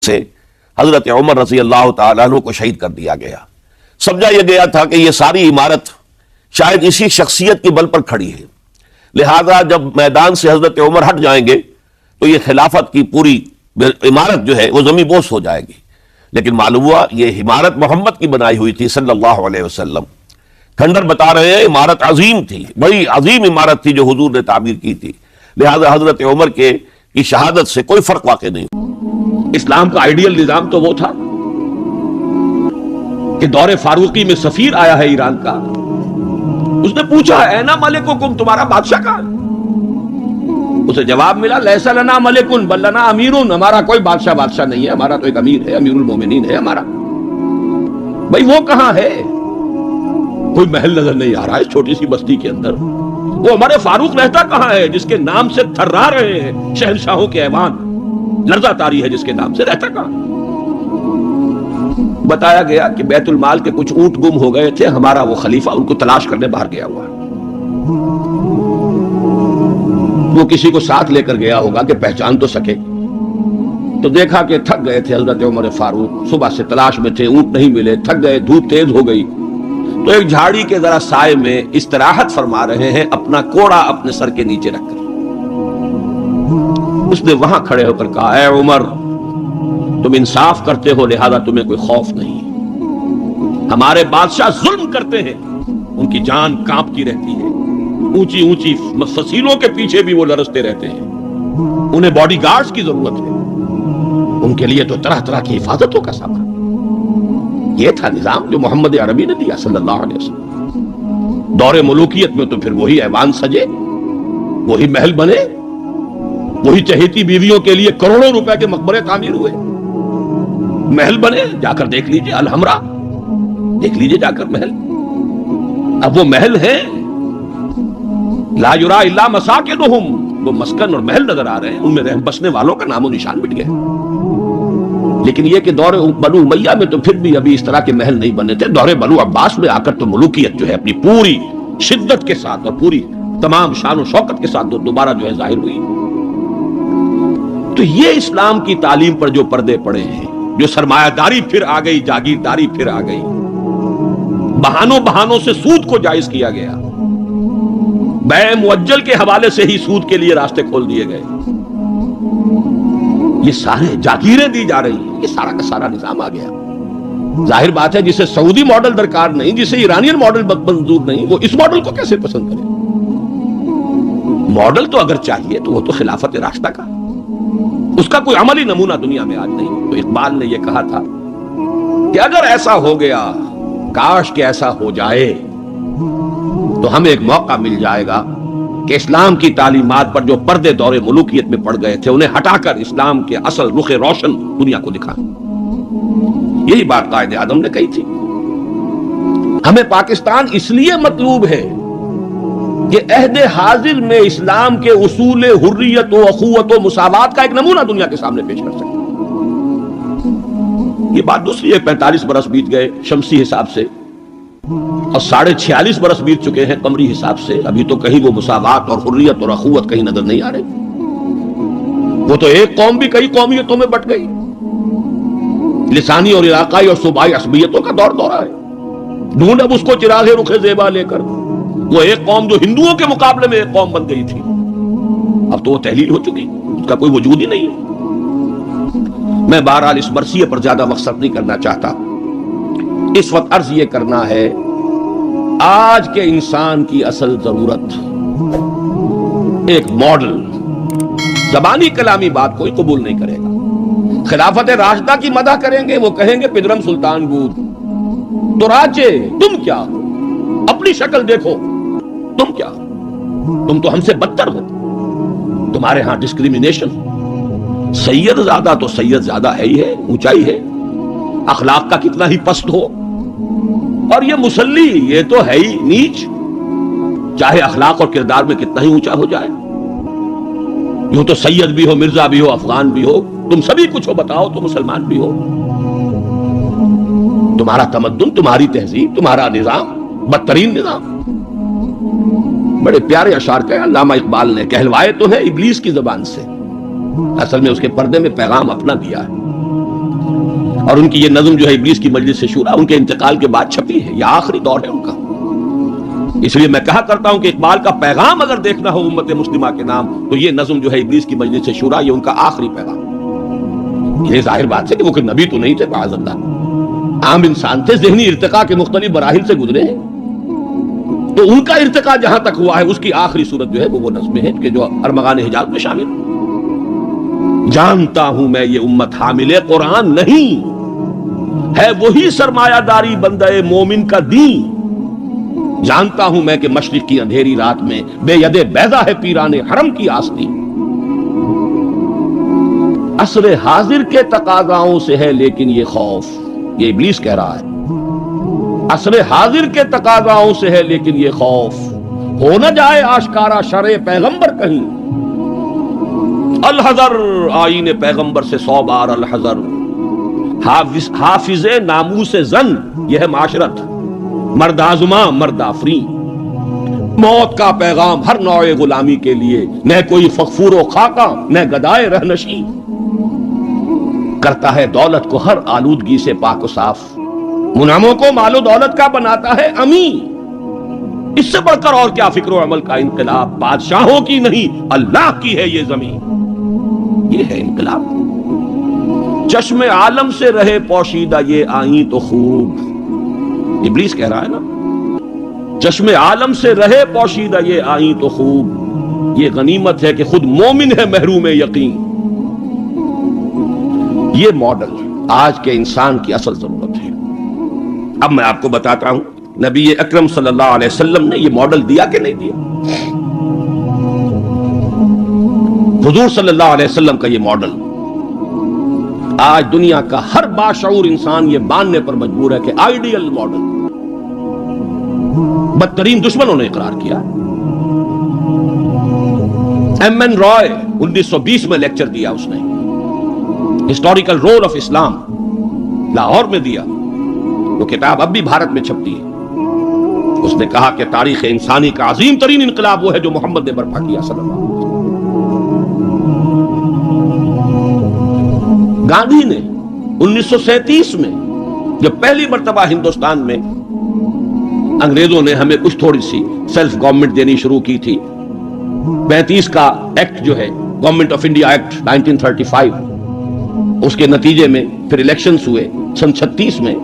سے حضرت عمر رضی اللہ تعالیٰ عنہ کو شہید کر دیا گیا. سمجھا یہ گیا تھا کہ یہ ساری عمارت شاید اسی شخصیت کے بل پر کھڑی ہے، لہذا جب میدان سے حضرت عمر ہٹ جائیں گے تو یہ خلافت کی پوری عمارت جو ہے وہ زمین بوس ہو جائے گی. لیکن معلوم ہوا یہ عمارت محمد کی بنائی ہوئی تھی صلی اللہ علیہ وسلم. کھنڈر بتا رہے ہیں عمارت عظیم تھی، بڑی عظیم عمارت تھی جو حضور نے تعمیر کی تھی، لہذا حضرت عمر کی شہادت سے کوئی فرق واقع نہیں. اسلام کا آئیڈیل نظام تو وہ تھا کہ دور فاروقی میں سفیر آیا ہے ایران کا، اس نے پوچھا اینا ملککم، تمہارا بادشاہ کہاں؟ اسے جواب ملا لیس لنا ملکن بل لنا امیرون، ہمارا کوئی بادشاہ نہیں ہے، ہمارا تو ایک امیر ہے، امیر المومنین ہے ہمارا. بھئی وہ کہاں ہے؟ کوئی محل نظر نہیں آ رہا ہے چھوٹی سی بستی کے اندر. وہ ہمارے فاروق رہتا کہاں ہے جس کے نام سے تھرا رہے ہیں شہنشاہوں کے ایوان، لرزہ طاری ہے جس کے نام سے، رہتا کہاں؟ بتایا گیا کہ بیت المال کے کچھ اونٹ گم ہو گئے تھے، ہمارا وہ خلیفہ ان کو تلاش کرنے باہر گیا ہوا ہے. وہ کسی کو ساتھ لے کر گیا ہوگا کہ پہچان تو سکے. تو دیکھا کہ تھک گئے تھے حضرت عمر فاروق، صبح سے تلاش میں تھے، اونٹ نہیں ملے، تھک گئے، دھوپ تیز ہو گئی، تو ایک جھاڑی کے ذرا سائے میں استراحت فرما رہے ہیں اپنا کوڑا اپنے سر کے نیچے رکھ کر. اس نے وہاں کھڑے ہو کر کہا اے عمر، تم انصاف کرتے ہو لہذا تمہیں کوئی خوف نہیں. ہمارے بادشاہ ظلم کرتے ہیں، ان کی جان کانپتی رہتی ہے، اونچی اونچی فصیلوں کے پیچھے بھی وہ لرزتے رہتے ہیں، انہیں باڈی گارڈز کی ضرورت ہے، ان کے لیے تو طرح طرح کی حفاظتوں کا سامان. یہ تھا نظام جو محمد عربی نے دیا صلی اللہ علیہ وسلم. دور ملوکیت میں تو پھر وہی ایوان سجے، وہی محل بنے، وہی چہیتی بیویوں کے لیے کروڑوں روپے کے مقبرے تعمیر ہوئے، محل بنے. جا کر دیکھ لیجئے الحمرا، دیکھ لیجئے جا کر محل. اب وہ محل ہیں لا یرا الا مساکنہم، وہ مسکن اور محل نظر آ رہے ہیں، ان میں رہ بسنے والوں کا نام و نشان مٹ گیا. لیکن یہ کہ دور بنو امیہ میں تو پھر بھی ابھی اس طرح کے محل نہیں بنے تھے. دور بنو عباس میں آ کر تو ملوکیت جو ہے اپنی پوری شدت کے ساتھ اور پوری تمام شان و شوکت کے ساتھ دوبارہ جو ہے ظاہر ہوئی. تو یہ اسلام کی تعلیم پر جو پردے پڑے ہیں، جو سرمایہ داری پھر آ گئی، جاگیرداری پھر آ گئی، بہانوں سے سود کو جائز کیا گیا، بیع مؤجل کے حوالے سے ہی سود کے لیے راستے کھول دیے گئے، یہ سارے جاگیریں دی جا رہی ہیں، یہ سارا کا سارا نظام آ گیا. ظاہر بات ہے جسے سعودی ماڈل درکار نہیں، جسے ایرانین ماڈل منظور نہیں، وہ اس ماڈل کو کیسے پسند کرے؟ ماڈل تو اگر چاہیے تو وہ تو خلافت راشدہ کا، اس کا کوئی عملی نمونہ دنیا میں آج نہیں. تو اقبال نے یہ کہا تھا کہ اگر ایسا ہو گیا، کاش کہ ایسا ہو جائے، تو ہمیں ایک موقع مل جائے گا کہ اسلام کی تعلیمات پر جو پردے دور ملوکیت میں پڑ گئے تھے انہیں ہٹا کر اسلام کے اصل رخ روشن دنیا کو دکھائیں. یہی بات قائد اعظم نے کہی تھی. ہمیں پاکستان اس لیے مطلوب ہے کہ عہد حاضر میں اسلام کے اصول حریت و اخوت و مساوات کا ایک نمونہ دنیا کے سامنے پیش کر سکے. یہ بات دوسری ہے. 45 برس بیت گئے شمسی حساب سے اور 46.5 برس بیت چکے ہیں قمری حساب سے، ابھی تو کہیں وہ مساوات اور حریت اور اخوت کہیں نظر نہیں آ رہی. وہ تو ایک قوم بھی کئی قومیتوں میں بٹ گئی، لسانی اور علاقائی اور صوبائی عصبیتوں کا دورہ ہے. ڈھونڈ اب اس کو چراغ رخ زیبا لے کر. وہ ایک قوم جو ہندوؤں کے مقابلے میں ایک قوم بن گئی تھی، اب تو وہ تحلیل ہو چکی، اس کا کوئی وجود ہی نہیں ہے. میں بہرحال اس مرثیے پر زیادہ مقصد نہیں کرنا چاہتا. اس وقت عرض یہ کرنا ہے آج کے انسان کی اصل ضرورت ایک ماڈل. زبانی کلامی بات کوئی قبول نہیں کرے گا. خلافت راشدہ کی مدح کریں گے، وہ کہیں گے پدرم سلطان بود، تو راجے تم کیا، اپنی شکل دیکھو، تم کیا، تم تو ہم سے بدتر ہو، تمہارے ہاں ڈسکریمنیشن. سید زیادہ تو سید زیادہ ہے ہی ہے، اونچائی ہے، اخلاق کا کتنا ہی پست ہو، اور یہ مسلی یہ تو ہے ہی نیچ، چاہے اخلاق اور کردار میں کتنا ہی اونچا ہو جائے. یوں تو سید بھی ہو، مرزا بھی ہو، افغان بھی ہو، تم سبھی کچھ ہو، بتاؤ تو مسلمان بھی ہو. تمہارا تمدن، تمہاری تہذیب، تمہارا نظام بدترین نظام. بڑے پیارے اشعار کہے علامہ اقبال نے، کہلوائے تو ہے ابلیس کی زبان سے، اصل میں اس کے پردے میں پیغام اپنا دیا ہے. اور ان کی یہ نظم جو ہے ابلیس کی مجلس شورا ان کے انتقال کے بعد چھپی ہے، یہ آخری دور ہے ان کا۔ اس لیے میں کہا کرتا ہوں کہ اقبال کا پیغام اگر دیکھنا ہو امت مسلمہ کے نام تو یہ نظم جو ہے ابلیس کی مجلس شورا یہ ان کا آخری پیغام۔ یہ ظاہر بات ہے کہ وہ کوئی نبی تو نہیں تھے معاذ اللہ، عام انسان تھے، ذہنی ارتقاء کے مختلف مراحل سے گزرے ہیں، تو ان کا ارتقاء جہاں تک ہوا ہے اس کی آخری صورت جو ہے وہ نظمیں ہیں کہ جو ارمغان حجاز میں شامل ہیں۔ جانتا ہوں میں یہ امت حامل قرآن نہیں ہے، وہی سرمایہ داری بندہ مومن کا دین۔ جانتا ہوں میں کہ مشرق کی اندھیری رات میں بے ید بیضا ہے پیران حرم کی آستی۔ عصر حاضر کے تقاضاؤں سے ہے لیکن یہ خوف، یہ ابلیس کہہ رہا ہے، عصر حاضر کے تقاضاؤں سے ہے لیکن یہ خوف، ہو نہ جائے آشکارا شرع پیغمبر کہیں۔ الحذر، آئین پیغمبر سے 100 بار الحذر۔ حافظ ناموس زن، یہ ہے معاشرت، مرد آزما مرد آفری۔ موت کا پیغام ہر نوع غلامی کے لیے، نہ کوئی فغفور و خاکہ نہ گدائے رہنشی۔ کرتا ہے دولت کو ہر آلودگی سے پاک و صاف، منعموں کو مال و دولت کا بناتا ہے امین۔ اس سے بڑھ کر اور کیا فکر و عمل کا انقلاب، بادشاہوں کی نہیں اللہ کی ہے یہ زمین۔ یہ ہے انقلاب۔ چشم عالم سے رہے پوشیدہ یہ آئیں تو خوب، ابلیس کہہ رہا ہے نا، چشم عالم سے رہے پوشیدہ یہ آئیں تو خوب، یہ غنیمت ہے کہ خود مومن ہے محروم یقین۔ یہ ماڈل آج کے انسان کی اصل ضرورت ہے۔ اب میں آپ کو بتاتا ہوں نبی اکرم صلی اللہ علیہ وسلم نے یہ ماڈل دیا کہ نہیں دیا۔ حضور صلی اللہ علیہ وسلم کا یہ ماڈل آج دنیا کا ہر باشعور انسان یہ ماننے پر مجبور ہے کہ آئیڈیل ماڈل، بدترین دشمنوں نے اقرار کیا۔ ایم این رائے 1920 میں لیکچر دیا اس نے، ہسٹوریکل رول آف اسلام، لاہور میں دیا، وہ کتاب اب بھی بھارت میں چھپتی ہے۔ اس نے کہا کہ تاریخ انسانی کا عظیم ترین انقلاب وہ ہے جو محمد نے برپا کیا صلی اللہ علیہ وسلم۔ گاندھی نے 1937 میں جب پہلی مرتبہ ہندوستان میں انگریزوں نے ہمیں کچھ تھوڑی سی سیلف گورنمنٹ دینی شروع کی تھی، 35 کا ایکٹ جو ہے گورنمنٹ آف انڈیا ایکٹ 1935، اس کے نتیجے میں پھر الیکشنز ہوئے سن 36 میں،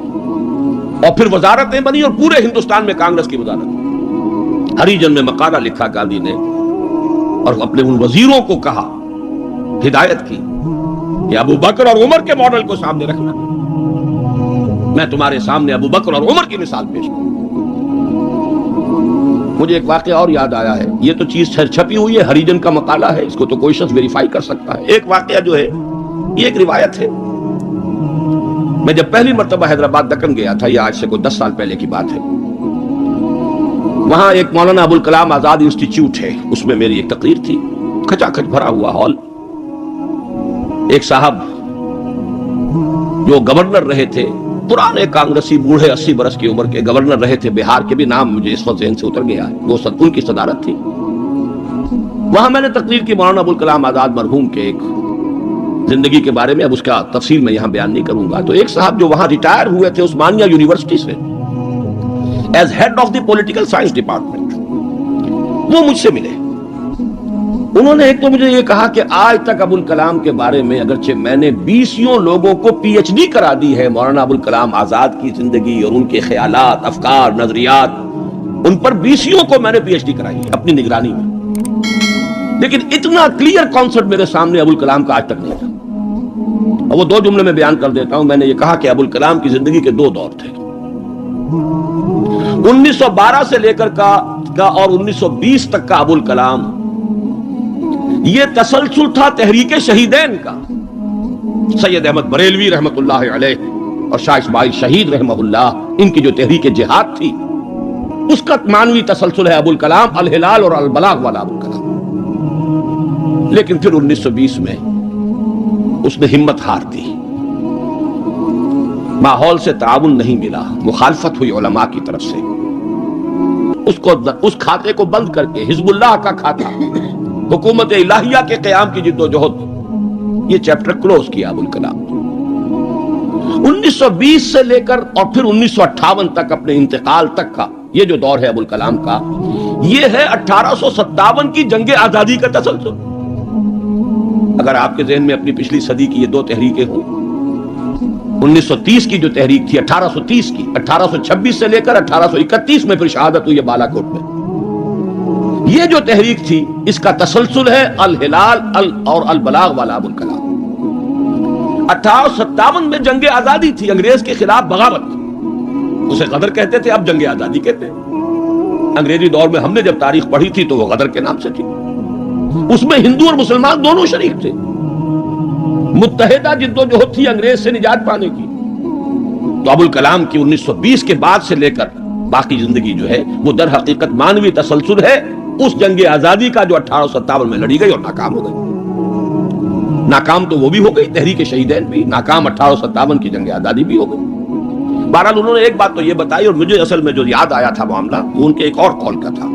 اور پھر وزارتیں بنی اور پورے ہندوستان میں کانگریس کی وزارت۔ ہریجن میں مقالہ لکھا گاندھی نے اور اپنے ان وزیروں کو کہا، ہدایت کی کہ ابو بکر اور عمر کے ماڈل کو سامنے رکھنا۔ میں تمہارے سامنے ابو بکر اور عمر کی مثال پیش کروں۔ مجھے ایک واقعہ اور یاد آیا ہے، یہ تو چیز چھپی ہوئی ہے، ہریجن کا مقالہ ہے، اس کو تو کوئی شخص ویریفائی کر سکتا ہے۔ ایک واقعہ جو ہے یہ ایک روایت ہے۔ میں جب پہلی مرتبہ حیدرآباد دکن گیا تھا، یہ آج سے کوئی 10 سال پہلے کی بات ہے، وہاں ایک مولانا ابوالکلام آزاد انسٹیٹیوٹ ہے، اس میں میری ایک تقریر تھی، کھچا کھچ بھرا ہوا ہال۔ ایک صاحب جو گورنر رہے تھے، پرانے کانگریسی، بوڑھے 80 برس کی عمر کے گورنر رہے تھے بہار کے، بھی نام مجھے اس وقت ذہن سے اتر گیا ہے، وہ ان کی صدارت تھی۔ وہاں میں نے تقریر کی مولانا ابوالکلام آزاد مرحوم کے ایک زندگی کے بارے میں، اب اس کا تفصیل میں یہاں بیان نہیں کروں گا۔ تو ایک صاحب جو وہاں ریٹائر ہوئے تھے عثمانیہ یونیورسٹی سے as head of the political science department, وہ مجھ سے ملے۔ انہوں نے ایک تو مجھے یہ کہا کہ آج تک ابوالکلام کے بارے میں اگرچہ میں نے 20 لوگوں کو پی ایچ ڈی کرا دی ہے مولانا ابوالکلام آزاد کی زندگی اور ان کے خیالات، افکار، نظریات، ان پر 20 کو میں نے پی ایچ ڈی کرائی ہے اپنی نگرانی میں، لیکن اتنا کلیئر کانسیپٹ میرے سامنے ابوالکلام کا آج تک نہیں تھا۔ اور وہ 2 جملے میں بیان کر دیتا ہوں۔ میں نے یہ کہا کہ ابوالکلام کی زندگی کے 2 دور تھے، 1912 سے لے کر کا اور 1920 تک کا ابوالکلام، یہ تسلسل تھا تحریک شہیدین کا، سید احمد بریلوی رحمت اللہ علیہ اور شاہ اسماعیل شہید رحمہ اللہ، ان کی جو تحریک جہاد تھی اس کا معنوی تسلسل ہے ابوالکلام، الہلال اور البلاغ والا ابوالکلام۔ لیکن پھر 1920 میں اس نے ہمت ہار دی، ماحول سے تعاون نہیں ملا، مخالفت ہوئی علماء کی طرف سے، اس کھاتے کو بند کر کے حزب اللہ کا کھاتا، حکومت الہیہ کے قیام کی جد و جہد، یہ چیپٹر کلوز کیا ابوالکلام۔ 1920 سے لے کر اور پھر 1958 تک اپنے انتقال تک کا یہ جو دور ہے ابوالکلام کا، یہ ہے 1857 کی جنگ آزادی کا تسلسل۔ اگر آپ کے ذہن میں اپنی پچھلی صدی کی یہ دو تحریکیں ہوں، 1930 کی جو تحریک تھی 1830 کی، 1826 سے لے کر 1831 میں پھر شہادت ہوئی ہے بالا کوٹ میں، یہ جو تحریک تھی اس کا تسلسل ہے الہلال اور البلاغ والا ابوالکلام۔ 1857 میں جنگ آزادی تھی، انگریز کے خلاف بغاوت، اسے غدر کہتے تھے، اب جنگ آزادی کہتے ہیں۔ انگریزی دور میں ہم نے جب تاریخ پڑھی تھی تو وہ غدر کے نام سے تھی، اس میں ہندو اور مسلمان دونوں شریک تھے، متحدہ جدوجہد تھی انگریز سے نجات پانے کی۔ تو ابوالکلام کی 1920 کے بعد سے لے کر باقی زندگی جو ہے وہ در حقیقت مانوی تسلسل ہے اس جنگ آزادی کا جو 1857 میں لڑی گئی اور ناکام ہو گئی۔ ناکام تو وہ بھی ہو گئی، تحریک شہیدین بھی ناکام، 1857 کی جنگ آزادی بھی ہو گئی۔ بہرحال انہوں نے ایک بات تو یہ بتائی، اور مجھے اصل میں جو یاد آیا تھا معاملہ وہ ان کے ایک اور قول کا تھا۔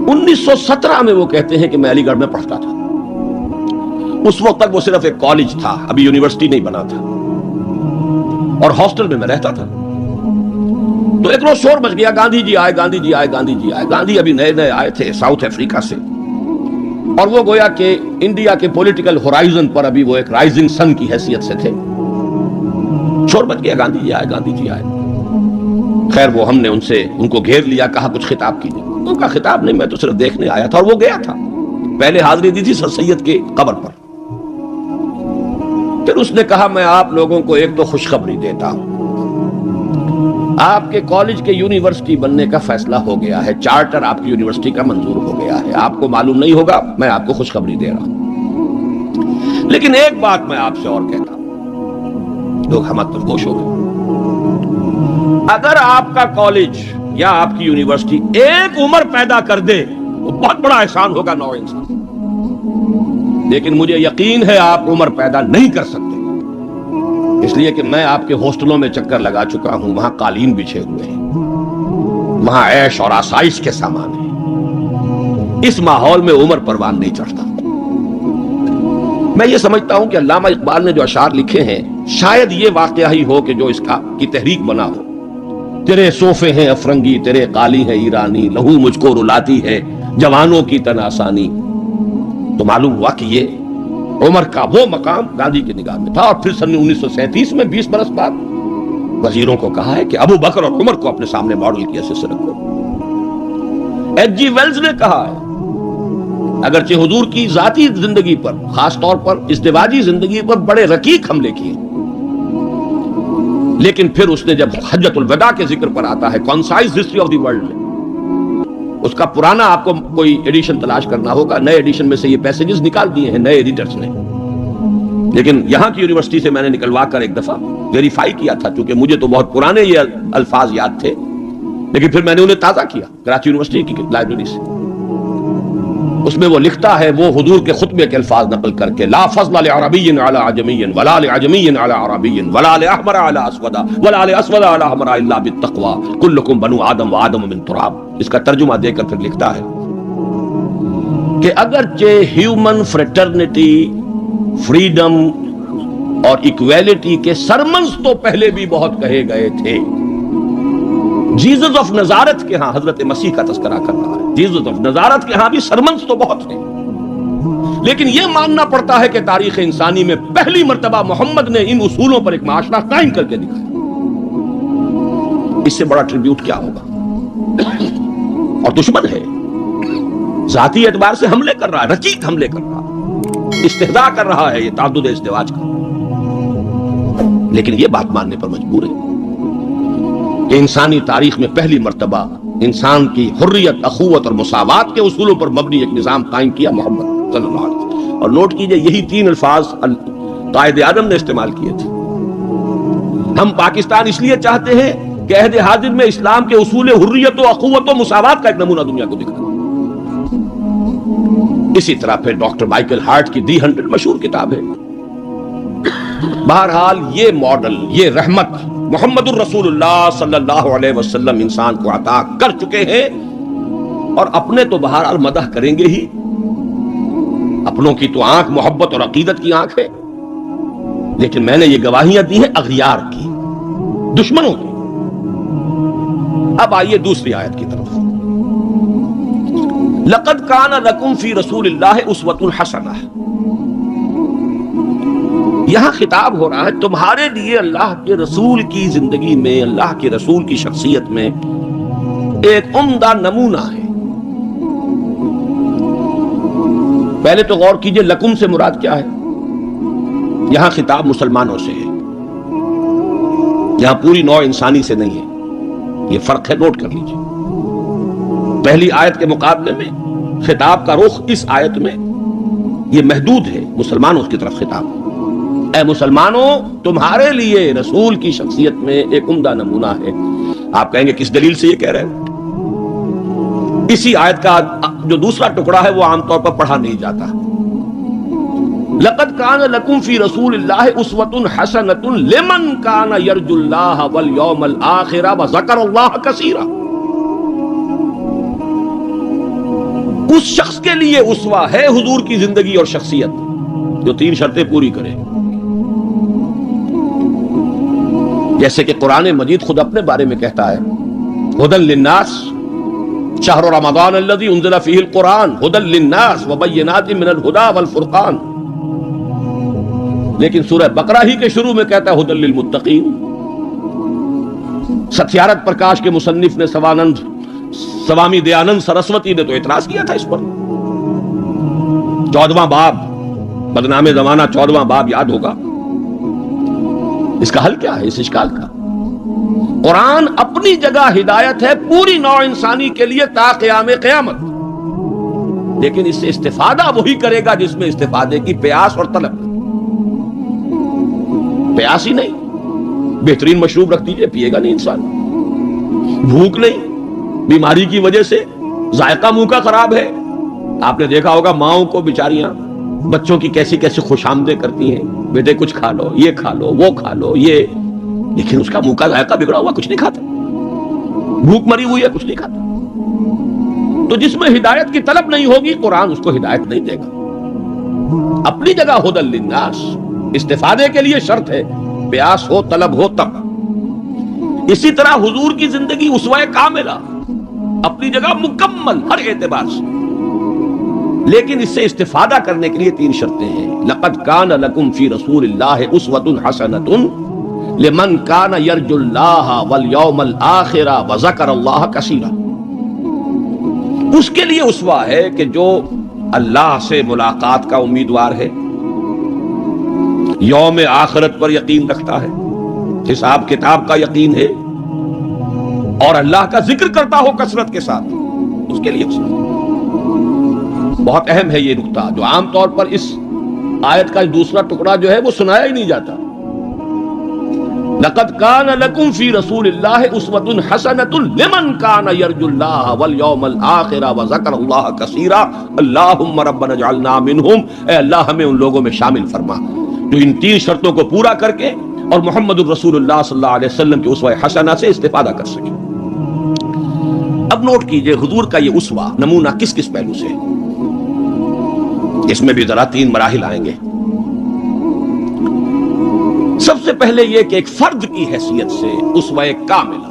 1917 میں وہ کہتے ہیں کہ میں علی گڑھ میں پڑھتا تھا، اس وقت تک وہ صرف ایک کالج تھا، ابھی یونیورسٹی نہیں بنا تھا، اور ہاسٹل میں رہتا تھا۔ تو ایک روز شور مچ گیا، گاندھی جی آئے، گاندھی جی آئے، گاندھی جی آئے۔ گاندھی ابھی نئے نئے آئے تھے ساؤتھ افریقہ سے، اور وہ گویا کہ انڈیا کے پولیٹیکل ہورائزن پر ابھی وہ ایک رائزنگ سن کی حیثیت سے تھے۔ شور مچ گیا، گاندھی جی آئے، گاندھی جی آئے۔ خیر وہ ہم نے ان کو گھیر لیا، کہا کچھ خطاب کیجیے۔ ان کا خطاب نہیں، میں تو صرف دیکھنے آیا تھا، اور وہ گیا تھا۔ پہلے حاضری دی تھی سر سید کے قبر پر۔ پھر اس نے کہا میں آپ لوگوں کو ایک تو خوشخبری دیتا ہوں، آپ کے کالج کے یونیورسٹی بننے کا فیصلہ ہو گیا ہے، چارٹر آپ کی یونیورسٹی کا منظور ہو گیا ہے، آپ کو معلوم نہیں ہوگا، میں آپ کو خوشخبری دے رہا ہوں۔ لیکن ایک بات میں آپ سے اور کہتا ہوں، لوگ ہمت پر خوش ہو گئے، اگر آپ کا کالج یا آپ کی یونیورسٹی ایک عمر پیدا کر دے تو بہت بڑا احسان ہوگا نو انسان، لیکن مجھے یقین ہے آپ عمر پیدا نہیں کر سکتے، اس لیے کہ میں آپ کے ہاسٹلوں میں چکر لگا چکا ہوں، وہاں قالین بچھے ہوئے ہیں، وہاں عیش اور آسائش کے سامان ہیں، اس ماحول میں عمر پروان نہیں چڑھتا۔ میں یہ سمجھتا ہوں کہ علامہ اقبال نے جو اشعار لکھے ہیں شاید یہ واقعہ ہی ہو کہ جو اس کی تحریک بنا ہو۔ تیرے صوفے ہیں افرنگی، تیرے قالی ہیں ایرانی، لہو مجھ کو رلاتی ہے جوانوں کی تن آسانی۔ تو معلوم ہوا کہ یہ عمر کا وہ مقام گاندھی کی نگاہ میں تھا۔ اور پھر سن 1937 میں 20 برس بعد وزیروں کو کہا ہے کہ ابو بکر اور عمر کو اپنے سامنے ماڈل کی حیثیت سے رکھو۔ ایچ جی ویلز نے کہا ہے اگرچہ حضور کی ذاتی زندگی پر، خاص طور پر ازدواجی زندگی پر بڑے رقیق حملے کیے، لیکن پھر اس نے جب حجۃ الوداع کے ذکر پر آتا ہے concise history of the world میں، اس کا پرانا آپ کو کوئی ایڈیشن تلاش کرنا ہوگا، نئے ایڈیشن میں سے یہ پیسیجز نکال دیے ہیں نئے ایڈیٹرز نے، لیکن یہاں کی یونیورسٹی سے میں نے نکلوا کر ایک دفعہ ویریفائی کیا تھا، چونکہ مجھے تو بہت پرانے یہ الفاظ یاد تھے، لیکن پھر میں نے انہیں تازہ کیا کراچی یونیورسٹی کی لائبریری سے۔ اس میں وہ لکھتا ہے، وہ حضور کے خطبے کے الفاظ نقل کر کے، لا فضل لعربی علی عجمی ولا لعجمی علی عربی ولا لاحمر علی اسود ولا لاسود علی احمر الا بالتقوی کلکم بنو آدم وآدم من تراب۔ اس کا ترجمہ دے کر پھر لکھتا ہے کہ اگرچہ ہیومن فریٹرنیٹی، فریڈم اور ایکویلٹی کے سرمنز تو پہلے بھی بہت کہے گئے تھے، جیزس آف نزارت کے ہاں حضرت مسیح کا تذکرہ کر رہا ہے، جیزس آف نزارت کے ہاں بھی سرمنز تو بہت ہیں، لیکن یہ ماننا پڑتا ہے کہ تاریخ انسانی میں پہلی مرتبہ محمد نے ان اصولوں پر ایک معاشرہ قائم کر کے دکھایا۔ اس سے بڑا ٹریبیوٹ کیا ہوگا؟ اور دشمن ہے، ذاتی اعتبار سے حملے کر رہا ہے، رقیق حملے کر رہا ہے، استہزاء کر رہا ہے یہ تعدد ازدواج کا، لیکن یہ بات ماننے پر مجبور ہے کہ انسانی تاریخ میں پہلی مرتبہ انسان کی حریت، اخوت اور مساوات کے اصولوں پر مبنی ایک نظام قائم کیا محمد صلی اللہ علیہ وسلم۔ اور نوٹ کیجئے یہی 3 الفاظ قائد اعظم نے استعمال کیے تھے۔ ہم پاکستان اس لیے چاہتے ہیں کہ عہد حاضر میں اسلام کے اصول حریت و اخوت و مساوات کا ایک نمونہ دنیا کو دکھائیں۔ اسی طرح پھر ڈاکٹر مائیکل ہارٹ کی دی 100 مشہور کتاب ہے۔ بہرحال یہ ماڈل، یہ رحمت محمد الرسول اللہ صلی اللہ علیہ وسلم انسان کو عطا کر چکے ہیں، اور اپنے تو بہرحال مدح کریں گے ہی، اپنوں کی تو آنکھ محبت اور عقیدت کی آنکھ ہے، لیکن میں نے یہ گواہیاں دی ہیں اغیار کی، دشمنوں کی۔ اب آئیے دوسری آیت کی طرف۔ لقد کان لکم فی رسول اللہ اسوۃ حسنہ، یہاں خطاب ہو رہا ہے تمہارے لیے اللہ کے رسول کی زندگی میں، اللہ کے رسول کی شخصیت میں ایک عمدہ نمونہ ہے۔ پہلے تو غور کیجئے لکم سے مراد کیا ہے؟ یہاں خطاب مسلمانوں سے ہے، یہاں پوری نوع انسانی سے نہیں ہے، یہ فرق ہے، نوٹ کر لیجئے۔ پہلی آیت کے مقابلے میں خطاب کا رخ اس آیت میں یہ محدود ہے، مسلمانوں کی طرف خطاب۔ اے مسلمانوں، تمہارے لیے رسول کی شخصیت میں ایک عمدہ نمونہ ہے۔ آپ کہیں گے کس دلیل سے یہ کہہ رہے ہیں؟ اسی آیت کا جو دوسرا ٹکڑا ہے وہ عام طور پر پڑھا نہیں جاتا۔ لقد کان لکم فی رسول اللہ اسوۃ حسنۃ لمن کان یرجو اللہ والیوم الآخر وذکر اللہ کثیرا، اس شخص کے لیے اسوہ ہے حضور کی زندگی اور شخصیت جو تین شرطیں پوری کرے، جیسے کہ قرآن مجید خود اپنے بارے میں کہتا ہے ھدی للناس شہر رمضان الذی انزل فیہ القرآن ھدی للناس وبینات من الھدی والفرقان، لیکن سورہ بقرہ ہی کے شروع میں کہتا ہے ھدی للمتقین۔ ستیارتھ پرکاش کے مصنف نے سوامی دیانند سرسوتی نے تو اعتراض کیا تھا اس پر۔ 14واں باب، بدنام زمانہ 14واں باب یاد ہوگا۔ اس کا حل کیا ہے اس اشکال کا؟ قرآن اپنی جگہ ہدایت ہے پوری نوع انسانی کے لیے تا قیام قیامت، لیکن اس سے استفادہ وہی کرے گا جس میں استفادے کی پیاس اور طلب۔ پیاس ہی نہیں، بہترین مشروب رکھ دیجئے، پیے گا نہیں انسان۔ بھوک نہیں، بیماری کی وجہ سے ذائقہ منہ کا خراب ہے۔ آپ نے دیکھا ہوگا ماؤں کو بیچاریاں بچوں کی کیسی کیسی خوش آمدیں کرتی ہیں، بیٹے کچھ کھا لو، یہ کھا لو، وہ کھا لو، یہ، لیکن اس کا منہ کا ذائقہ بگڑا ہوا، کچھ نہیں کھاتا، بھوک مری ہوئی ہے، کچھ نہیں کھاتا۔ تو جس میں ہدایت کی طلب نہیں ہوگی قرآن اس کو ہدایت نہیں دے گا۔ اپنی جگہ ھدی للناس، استفادے کے لیے شرط ہے، پیاس ہو، طلب ہو تب۔ اسی طرح حضور کی زندگی اسوہ کاملہ، اپنی جگہ مکمل ہر اعتبار سے، لیکن اس سے استفادہ کرنے کے لیے تین شرطیں ہیں۔ لقد کان لکم فی رسول اللہ اسوۃ حسنۃ لمن کان یرجو اللہ والیوم الآخر وذکر اللہ کثیرا، اس کے لیے اسوہ ہے کہ جو اللہ سے ملاقات کا امیدوار ہے، یوم آخرت پر یقین رکھتا ہے، حساب کتاب کا یقین ہے، اور اللہ کا ذکر کرتا ہو کثرت کے ساتھ، اس کے لیے بہت اہم ہے یہ نقطہ جو عام طور پر اس آیت کا دوسرا ٹکڑا جو ہے وہ سنایا ہی نہیں جاتا۔ لقد کان لکم فی رسول اللہ اسوۃ حسنۃ لمن کان یرجو اللہ والیوم الآخر وذکر اللہ کثیرا اللہم ربنا اجعلنا منہم، اے اللہ ہمیں ان لوگوں میں شامل فرما جو ان تین شرطوں کو پورا کر کے اور محمد الرسول اللہ صلی اللہ علیہ وسلم کے اسوہ حسنہ سے استفادہ کر سکے۔ اب نوٹ کیجئے حضور کا یہ اسوہ نمونہ کس کس پہلو سے ہے؟ اس میں بھی ذرا تین مراحل آئیں گے۔ سب سے پہلے یہ کہ ایک فرد کی حیثیت سے اسوہ کاملہ،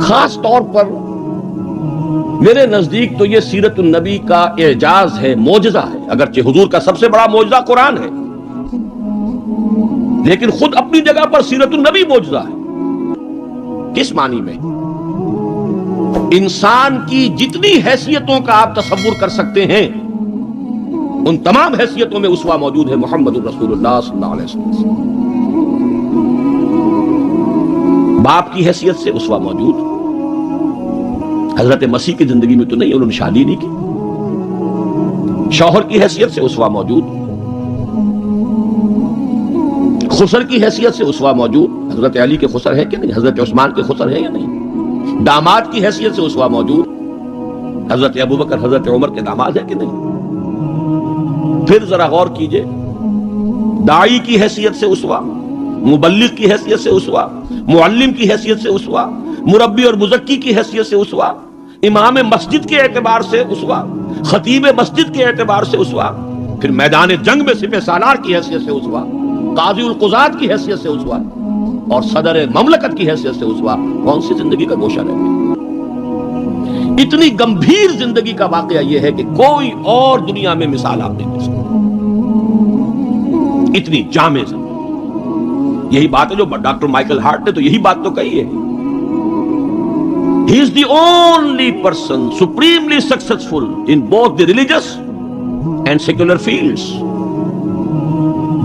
خاص طور پر میرے نزدیک تو یہ سیرت النبی کا اعجاز ہے، معجزہ ہے، اگرچہ حضور کا سب سے بڑا معجزہ قرآن ہے، لیکن خود اپنی جگہ پر سیرت النبی معجزہ ہے۔ کس معنی میں؟ انسان کی جتنی حیثیتوں کا آپ تصور کر سکتے ہیں ان تمام حیثیتوں میں اسوہ موجود ہے محمد الرسول اللہ صلی اللہ علیہ وسلم۔ باپ کی حیثیت سے اسوہ موجود، حضرت مسیح کی زندگی میں تو نہیں، انہوں نے شادی نہیں کی۔ شوہر کی حیثیت سے اسوہ موجود، خسر کی حیثیت سے اسوہ موجود، حضرت علی کے خسر ہے کہ نہیں، حضرت عثمان کے خسر ہے یا نہیں۔ داماد کی حیثیت سے اسوہ موجود، حضرت ابوبکر حضرت عمر کے داماد ہے کہ نہیں۔ پھر ذرا غور کیجئے، داعی کی حیثیت سے اسوہ، مبلغ کی حیثیت سے اسوہ، معلم کی حیثیت سے اسوہ، مربی اور مزکی کی حیثیت سے اسوہ، امام مسجد کے اعتبار سے اسوہ، خطیب مسجد کے اعتبار سے اسوہ، پھر میدان جنگ میں سپہ سالار کی حیثیت سے اسوا، قاضی القضات کی حیثیت سے اسوا، اور صدر مملکت کی حیثیت سے اسوا، کون سی زندگی کا گوشہ رہ گیا؟ اتنی گمبھیر زندگی کا واقعہ یہ ہے کہ کوئی اور دنیا میں مثال آپ نہیں دے سکتے، اتنی جامع زندگی۔ یہی بات ہے جو ڈاکٹر مائیکل ہارٹ نے تو یہی بات تو کہی ہے، he is the only person supremely successful in both the religious and secular fields۔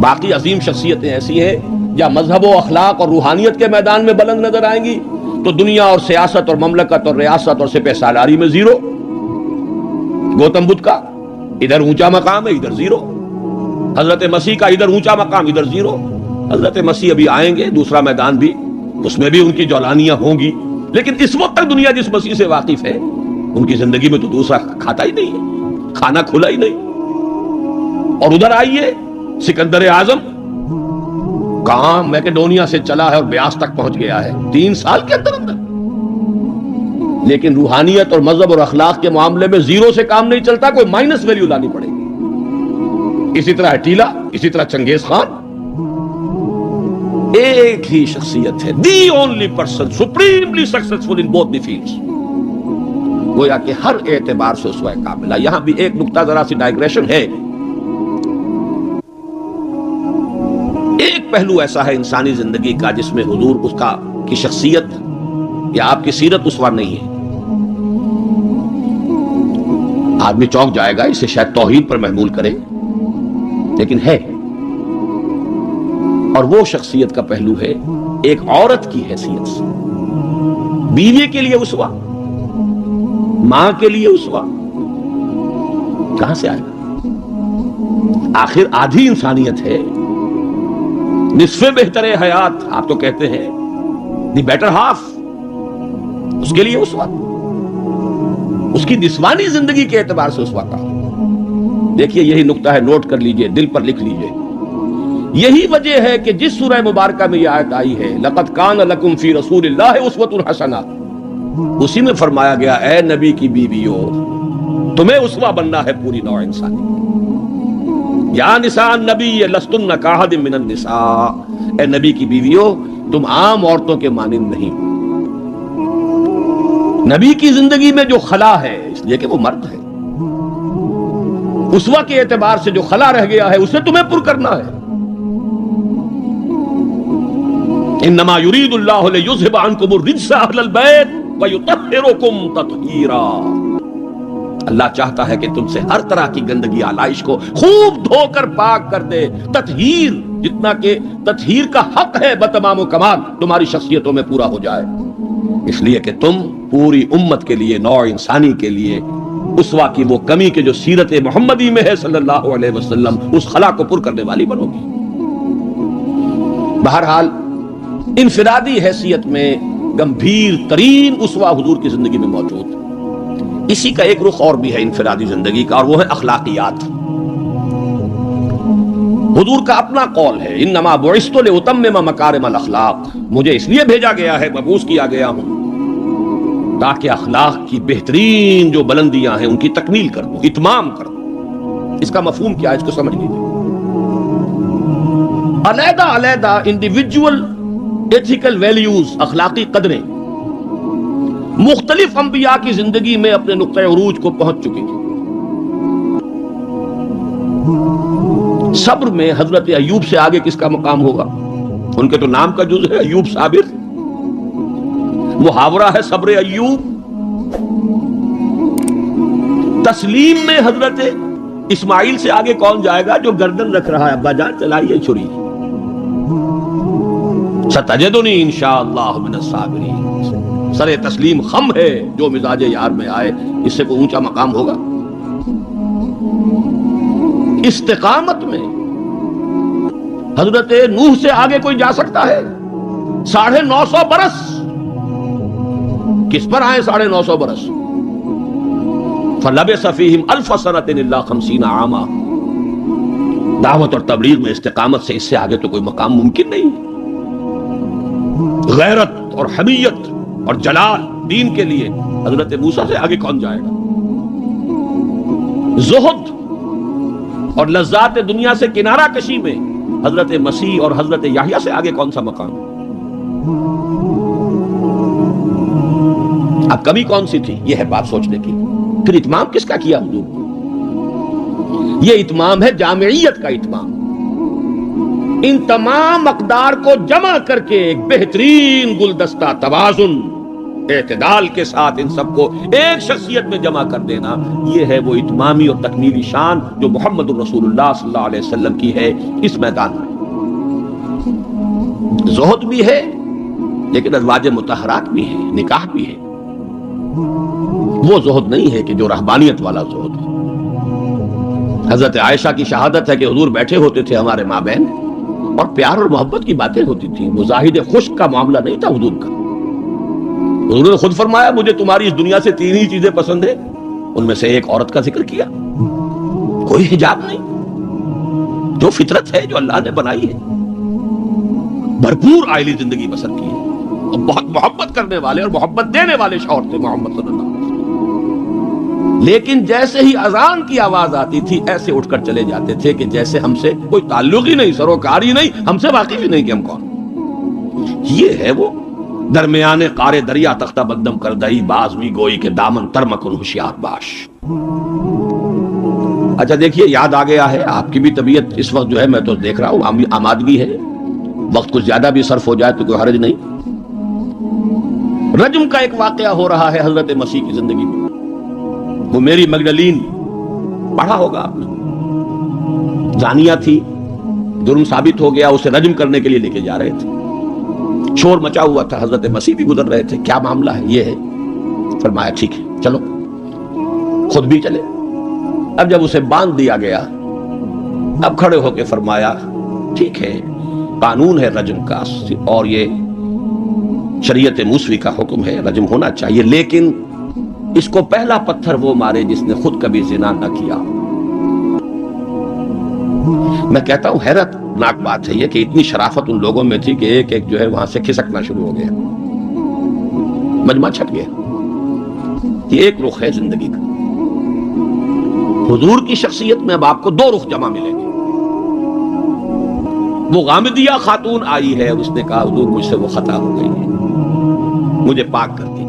باقی عظیم شخصیتیں ایسی ہیں یا مذہب و اخلاق اور روحانیت کے میدان میں بلند نظر آئیں گی تو دنیا اور سیاست اور مملکت اور ریاست اور سپہ سالاری میں زیرو۔ گوتم بدھ کا ادھر اونچا مقام ہے، ادھر زیرو۔ حضرت مسیح کا ادھر اونچا مقام، ادھر زیرو۔ حضرت مسیح ابھی آئیں گے، دوسرا میدان بھی، اس میں بھی ان کی جولانیاں ہوں گی، لیکن اس وقت تک دنیا جس مسیح سے واقف ہے ان کی زندگی میں تو دوسرا کھاتا ہی نہیں ہے، کھانا کھلا ہی نہیں۔ اور ادھر آئیے سکندر اعظم کہاں میکڈونیا سے چلا ہے اور بیاس تک پہنچ گیا ہے 3 سال کے اندر اندر، لیکن روحانیت اور مذہب اور اخلاق کے معاملے میں زیرو سے کام نہیں چلتا، کوئی مائنس ویلیو لانی پڑے گی۔ اسی طرح اٹیلا، اسی طرح چنگیز خان۔ ایک ہی شخصیت ہے، the only person supremely successful in both the fields, گویا کہ ہر اعتبار سے اسوہ کاملہ۔ یہاں بھی ایک نقطہ ذرا سی ڈائگریشن ہے، ایک پہلو ایسا ہے انسانی زندگی کا جس میں حضور اس کا کی شخصیت یا آپ کی سیرت اسوہ نہیں ہے۔ آدمی چونک جائے گا، اسے شاید توحید پر محمول کرے، لیکن ہے۔ اور وہ شخصیت کا پہلو ہے ایک عورت کی حیثیت سے، بیوی کے لیے اسوہ، ماں کے لیے اسوہ، کہاں سے آئے گا؟ آخر آدھی انسانیت ہے، نصف بہتر حیات آپ تو کہتے ہیں، دی بیٹر ہاف، اس کے لیے اسوہ، اس کی نسوانی زندگی کے اعتبار سے اسوہ کا۔ دیکھیے یہی نقطہ ہے، نوٹ کر لیجئے، دل پر لکھ لیجئے۔ یہی وجہ ہے کہ جس سورہ مبارکہ میں یہ آیت آئی ہے لَقَدْ كَانَ لَكُمْ فِي رَسُولِ اللَّهِ أُسْوَةٌ حَسَنَةٌ، اسی میں فرمایا گیا اے نبی کی بیویوں تمہیں اسوہ بننا ہے پوری نوع انسانی۔ یا نساء النبی لستن کاحد من النساء، اے نبی کی بیویوں تم عام عورتوں کے مانند نہیں۔ نبی کی زندگی میں جو خلا ہے اس لیے کہ وہ مرد ہے، اسوہ کے اعتبار سے جو خلا رہ گیا ہے اسے تمہیں پر کرنا ہے۔ انما یرید اللہ لیذھب عنکم الرجس اہل البیت ویطہرکم تطہیرا، اللہ چاہتا ہے کہ تم سے ہر طرح کی گندگی آلائش کو خوب دھو کر پاک کر دے، تطہیر، جتنا کہ تطہیر کا حق ہے بتمام و کمال تمہاری شخصیتوں میں پورا ہو جائے، اس لیے کہ تم پوری امت کے لیے، نوع انسانی کے لیے اسوہ کی وہ کمی کہ جو سیرت محمدی میں ہے صلی اللہ علیہ وسلم، اس خلا کو پر کرنے والی بنو گی۔ بہرحال انفرادی حیثیت میں گمبھیر ترین اسوہ حضور کی زندگی میں موجود۔ اسی کا ایک رخ اور بھی ہے انفرادی زندگی کا، اور وہ ہے اخلاقیات۔ حضور کا اپنا قول ہے انما بعثت لاتمم مکارم الاخلاق، مجھے اس لیے بھیجا گیا ہے، مبعوث کیا گیا ہوں تاکہ اخلاق کی بہترین جو بلندیاں ہیں ان کی تکمیل کر دوں، اتمام کر دوں۔ اس کا مفہوم کیا ہے اس کو سمجھ لیجیے۔ علیحدہ علیحدہ انڈیویجول ایتھیکل ویلیوز، اخلاقی قدریں مختلف انبیاء کی زندگی میں اپنے نقطۂ عروج کو پہنچ چکی تھی۔ صبر میں حضرت ایوب سے آگے کس کا مقام ہوگا؟ ان کے تو نام کا جز ہے ایوب صابر، محاورہ ہے صبر ایوب۔ تسلیم میں حضرت اسماعیل سے آگے کون جائے گا جو گردن رکھ رہا ہے، ابا جان چلائیے چھری، ستجدنی انشاءاللہ من الصابرین، سر تسلیم خم ہے جو مزاج یار میں آئے، اس سے کوئی اونچا مقام ہوگا؟ استقامت میں حضرت نوح سے آگے کوئی جا سکتا ہے؟ 950 برس کس پر آئے؟ 950 برس، فلبث فیہم 1000 سنۃ الا 50 عاما۔ دعوت اور تبلیغ میں استقامت سے اس سے آگے تو کوئی مقام ممکن نہیں۔ غیرت اور حمیت اور جلال دین کے لیے حضرت موسیٰ سے آگے کون جائے گا؟ زہد اور لذات دنیا سے کنارہ کشی میں حضرت مسیح اور حضرت یحییٰ سے آگے کون سا مقام ہے؟ اب کمی کون سی تھی؟ یہ ہے بات سوچنے کی۔ پھر اتمام کس کا کیا حضور؟ یہ اتمام ہے جامعیت کا اتمام، ان تمام اقدار کو جمع کر کے ایک بہترین گلدستہ توازن اعتدال کے ساتھ ان سب کو ایک شخصیت میں جمع کر دینا، یہ ہے وہ اتمامی اور تکمیلی شان جو محمد الرسول اللہ صلی اللہ علیہ وسلم کی ہے اس میدان میں۔ زہد بھی ہے لیکن ازواج مطہرات بھی ہے، نکاح بھی ہے۔ وہ زہد نہیں ہے کہ جو رہبانیت والا زہد ہے۔ حضرت عائشہ کی شہادت ہے کہ حضور بیٹھے ہوتے تھے ہمارے مابین اور پیار اور محبت کی باتیں ہوتی تھیں، مزاحد خشک کا معاملہ نہیں تھا حضور کا۔ حضور نے خود فرمایا مجھے تمہاری اس دنیا سے 3 ہی چیزیں پسند ہیں، ان میں سے ایک عورت کا ذکر کیا، کوئی حجاب نہیں، جو فطرت ہے جو اللہ نے بنائی ہے، بھرپور عائلی زندگی بسر کی ہے، اور بہت محبت کرنے والے اور محبت دینے والے شوہر تھے محمد صلی اللہ علیہ وسلم۔ لیکن جیسے ہی اذان کی آواز آتی تھی ایسے اٹھ کر چلے جاتے تھے کہ جیسے ہم سے کوئی تعلق ہی نہیں، سروکار ہی نہیں، ہم سے واقف ہی نہیں کہ ہم کون۔ یہ ہے وہ درمیانے قار دریا تختہ بندم کر دئی باز می گوئی کے دامن تر مکن ہوشیار باش۔ اچھا دیکھیے یاد آ گیا ہے، آپ کی بھی طبیعت اس وقت جو ہے میں تو دیکھ رہا ہوں آمادگی ہے، وقت کچھ زیادہ بھی صرف ہو جائے تو کوئی حرج نہیں۔ رجم کا ایک واقعہ ہو رہا ہے حضرت مسیح کی زندگی میں، وہ میری مگدلین پڑھا ہوگا آپ نے، زانیہ تھی، جرم ثابت ہو گیا، اسے رجم کرنے کے لیے لے کے جا رہے تھے، شور مچا ہوا تھا، حضرت مسیح بھی گزر رہے تھے، کیا معاملہ ہے؟ یہ ہے، فرمایا ٹھیک ہے چلو، خود بھی چلے۔ اب جب اسے باندھ دیا گیا، اب کھڑے ہو کے فرمایا ٹھیک ہے قانون ہے رجم کا اور یہ شریعت موسوی کا حکم ہے، رجم ہونا چاہیے، لیکن اس کو پہلا پتھر وہ مارے جس نے خود کبھی زنا نہ کیا۔ میں کہتا ہوں حیرت ناک بات ہے یہ کہ اتنی شرافت ان لوگوں میں تھی کہ ایک ایک جو ہے وہاں سے کھسکنا شروع ہو گیا، مجمع چھٹ گیا۔ یہ ایک رخ ہے زندگی کا۔ حضور کی شخصیت میں اب آپ کو 2 رخ جمع ملیں گے۔ وہ غامدیہ خاتون آئی ہے، اس نے کہا حضور مجھ سے وہ خطا ہو گئی ہے، مجھے پاک کر دی۔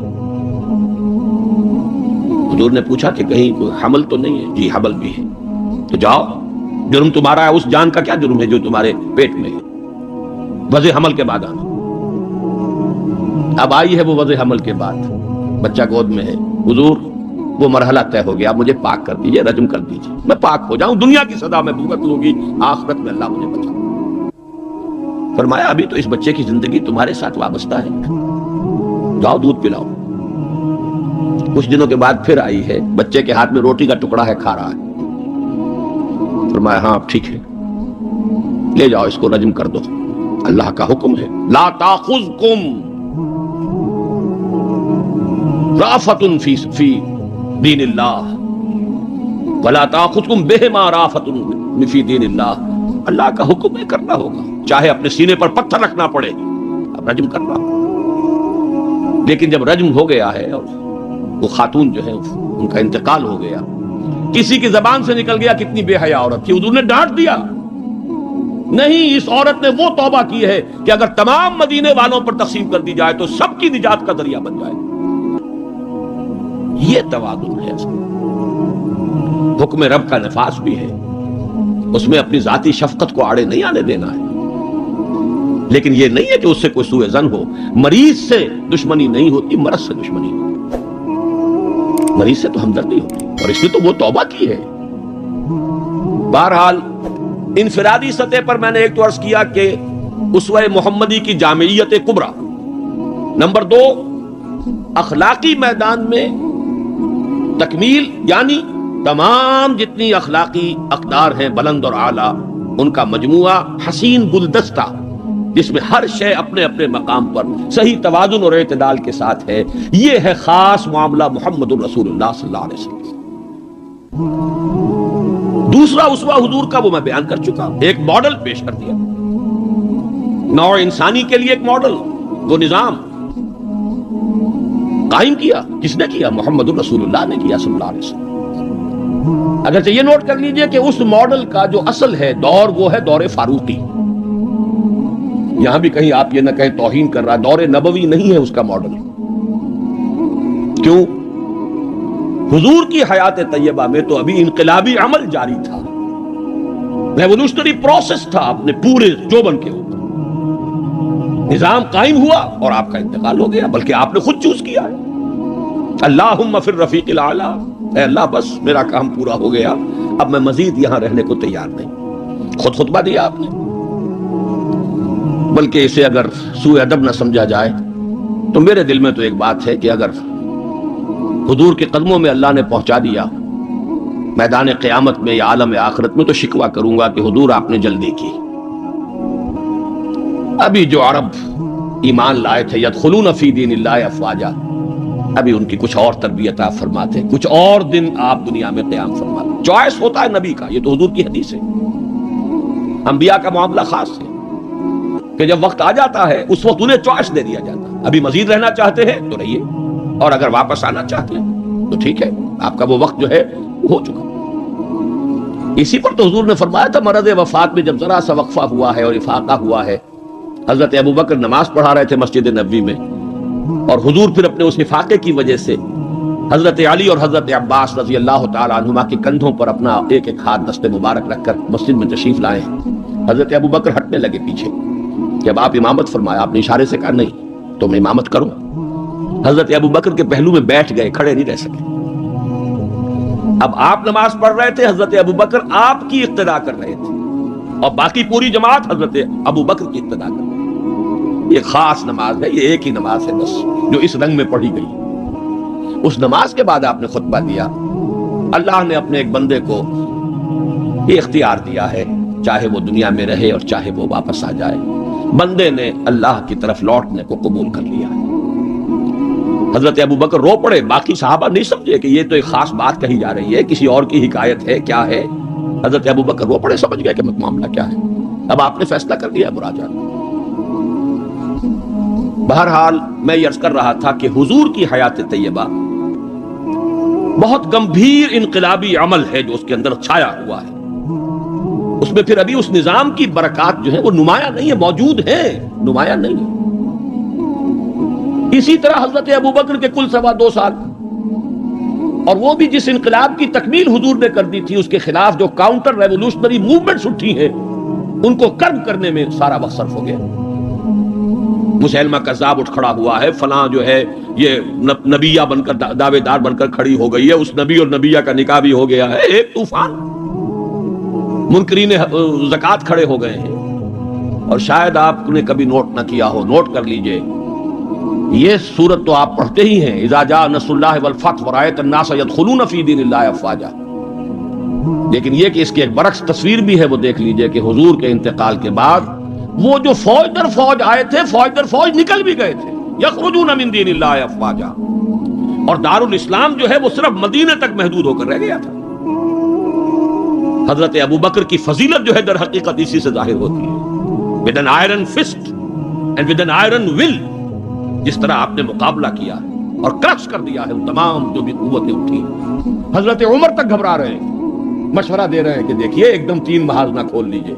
حضور نے پوچھا کہ کہیں کوئی حمل تو نہیں ہے؟ جی حمل بھی ہے۔ تو جاؤ، جرم تمہارا ہے، اس جان کا کیا جرم ہے جو تمہارے پیٹ میں ہے؟ وضع حمل کے بعد آنا۔ اب آئی ہے وہ وضع حمل کے بعد، بچہ گود میں ہے، حضور وہ مرحلہ طے ہو گیا، مجھے پاک کر دیجئے، رجم کر دیجئے، میں پاک ہو جاؤں، دنیا کی سزا میں بھگت لوں گی، آخرت میں اللہ مجھے بچا۔ فرمایا ابھی تو اس بچے کی زندگی تمہارے ساتھ وابستہ ہے، جاؤ دودھ پلاؤ۔ کچھ دنوں کے بعد پھر آئی ہے، بچے کے ہاتھ میں روٹی کا ٹکڑا ہے، کھا رہا ہے۔ فرمایا ہاں ٹھیک ہے، لے جاؤ اس کو رجم کر دو، اللہ کا حکم ہے، لا تاخذکم رافت فی دین اللہ ولا تاخذکم بہما رافت فی دین اللہ۔ اللہ کا حکم ہے، کرنا ہوگا، چاہے اپنے سینے پر پتھر رکھنا پڑے، اب رجم کرنا ہوگا۔ لیکن جب رجم ہو گیا ہے اور وہ خاتون جو ہے ان کا انتقال ہو گیا، کسی کی زبان سے نکل گیا کتنی بے حیا عورت تھی، حضور نے ڈانٹ دیا، نہیں اس عورت نے وہ توبہ کی ہے کہ اگر تمام مدینے والوں پر تقسیم کر دی جائے تو سب کی نجات کا ذریعہ بن جائے۔ یہ توازن ہے، حکم رب کا نفاذ بھی ہے، اس میں اپنی ذاتی شفقت کو آڑے نہیں آنے دینا ہے، لیکن یہ نہیں ہے کہ اس سے کوئی سوء ظن ہو۔ مریض سے دشمنی نہیں ہوتی، مرض سے دشمنی ہوتی، مریض سے تو ہمدردی ہوتی، اور اس نے تو وہ توبہ کی ہے۔ بہرحال انفرادی سطح پر میں نے ایک تو عرض کیا کہ اسوہ محمدی کی جامعیت کبریٰ، نمبر 2 اخلاقی میدان میں تکمیل، یعنی تمام جتنی اخلاقی اقدار ہیں بلند اور اعلیٰ، ان کا مجموعہ حسین گلدستہ جس میں ہر شے اپنے اپنے مقام پر صحیح توازن اور اعتدال کے ساتھ ہے، یہ ہے خاص معاملہ محمد الرسول اللہ صلی اللہ علیہ وسلم۔ دوسرا اسوہ حضور کا وہ میں بیان کر چکا، ایک ماڈل پیش کر دیا، نوع انسانی کے لیے ایک ماڈل، وہ نظام قائم کیا، کس نے کیا؟ محمد الرسول اللہ نے کیا صلی اللہ علیہ وسلم۔ اگرچہ یہ نوٹ کر لیجئے کہ اس ماڈل کا جو اصل ہے دور وہ ہے دور فاروقی. یہاں بھی کہیں آپ یہ نہ کہیں توہین کر رہا ہے، دور نبوی نہیں ہے اس کا ماڈل. کیوں؟ حضور کی حیات طیبہ میں تو ابھی انقلابی عمل جاری تھا، ریولوشنری پروسیس تھا اپنے پورے جوبن کے اوپر. نظام قائم ہوا اور آپ کا انتقال ہو گیا، بلکہ آپ نے خود چوز کیا ہے. اللہم فی الرفیق الاعلی، اے اللہ بس میرا کام پورا ہو گیا، اب میں مزید یہاں رہنے کو تیار نہیں. خود خطبہ دیا آپ نے. بلکہ اسے اگر سوء ادب نہ سمجھا جائے تو میرے دل میں تو ایک بات ہے کہ اگر حضور کے قدموں میں اللہ نے پہنچا دیا میدان قیامت میں یا عالم آخرت میں، تو شکوہ کروں گا کہ حضور آپ نے جلدی کی. ابھی جو عرب ایمان لائے تھے یدخلون فی دین اللہ افواجا، ابھی ان کی کچھ اور تربیت آپ فرماتے، کچھ اور دن آپ دنیا میں قیام فرماتے. چوائس ہوتا ہے نبی کا، یہ تو حضور کی حدیث ہے. انبیاء کا معاملہ خاص ہے کہ جب وقت آ جاتا ہے اس وقت انہیں چوائس دے دیا جاتا ہے. ابھی مزید رہنا چاہتے ہیں تو رہیے، اور اگر واپس آنا چاہتے ہیں تو ٹھیک ہے، آپ کا وہ وقت جو ہے ہو چکا. اسی پر تو حضور نے فرمایا تھا مرض وفات میں جب ذرا سا وقفہ ہوا ہے اور افاقہ ہوا ہے، حضرت ابوبکر نماز پڑھا رہے تھے مسجد نبوی میں، اور حضور پھر اپنے اس افاقے کی وجہ سے حضرت علی اور حضرت عباس رضی اللہ تعالی عنہما کے کندھوں پر اپنا ایک ایک ہاتھ دست مبارک رکھ کر مسجد میں تشریف لائے ہیں. حضرت ابوبکر ہٹنے لگے پیچھے. جب آپ امامت فرمایا آپ نے اشارے سے کہا نہیں تم امامت کرو. حضرت ابوبکر کے پہلو میں بیٹھ گئے، کھڑے نہیں رہ سکے. اب آپ نماز پڑھ رہے تھے، حضرت ابوبکر آپ کی اقتدا کر رہے تھے، اور باقی پوری جماعت حضرت ابوبکر کی اقتدا کر رہے تھے. یہ خاص نماز ہے، یہ ایک ہی نماز ہے بس جو اس رنگ میں پڑھی گئی. اس نماز کے بعد آپ نے خطبہ دیا. اللہ نے اپنے ایک بندے کو یہ اختیار دیا ہے، چاہے وہ دنیا میں رہے اور چاہے وہ واپس آ جائے. بندے نے اللہ کی طرف لوٹنے کو قبول کر لیا. حضرت ابوبکر رو پڑے. باقی صحابہ نہیں سمجھے کہ یہ تو ایک خاص بات کہی جا رہی ہے، کسی اور کی حکایت ہے، کیا ہے. حضرت ابوبکر رو پڑے، سمجھ گئے کہ معاملہ کیا ہے. اب آپ نے فیصلہ کر دیا مراجعہ. بہرحال میں یہ عرض کر رہا تھا کہ حضور کی حیات طیبہ بہت گمبھیر انقلابی عمل ہے جو اس کے اندر چھایا ہوا ہے. اس میں پھر ابھی اس نظام کی برکات جو ہے وہ نمایاں نہیں ہے، موجود ہیں، نمایاں نہیں ہے. اسی طرح حضرت ابوبکر کے کل 2.25 سال، اور وہ بھی جس انقلاب کی تکمیل حضور نے کر دی تھی، اس کے خلاف جو کاؤنٹر ریولوشنری موومنٹس اٹھی ہیں ان کو کرب کرنے میں سارا وقت صرف ہو گیا. مسیلمہ کذاب اٹھ کھڑا ہوا ہے، فلاں جو ہے یہ نبیہ بن کر دعوے دار بن کر کھڑی ہو گئی ہے، اس نبی اور نبیہ کا نکاح بھی ہو گیا ہے. ایک طوفان. منکرین زکوٰۃ کھڑے ہو گئے ہیں. اور شاید آپ نے کبھی نوٹ نہ کیا ہو، نوٹ کر لیجئے، یہ سورت تو آپ پڑھتے ہی ہیں، اذا جاء نصر اللہ والفتح ورأیت الناس يدخلون فی دین اللہ افواجا. لیکن یہ کہ اس کی ایک برعکس تصویر بھی ہے، وہ دیکھ لیجئے کہ حضور کے انتقال کے بعد وہ جو فوج در فوج آئے تھے، فوج در فوج نکل بھی گئے تھے. یخرجون من دین اللہ افواجا. اور دارالاسلام جو ہے وہ صرف مدینے تک محدود ہو کر رہ گیا تھا. حضرت ابوبکر کی فضیلت جو ہے در حقیقت اسی سے ظاہر ہوتی ہے. with an iron fist and with an iron will، جس طرح آپ نے مقابلہ کیا اور کرش کر دیا ہے تمام جو بھی قوتیں اٹھی. حضرت عمر تک گھبرا رہے ہیں، مشورہ دے رہے ہیں کہ دیکھیے ایک دم 3 محاذ نہ کھول لیجئے،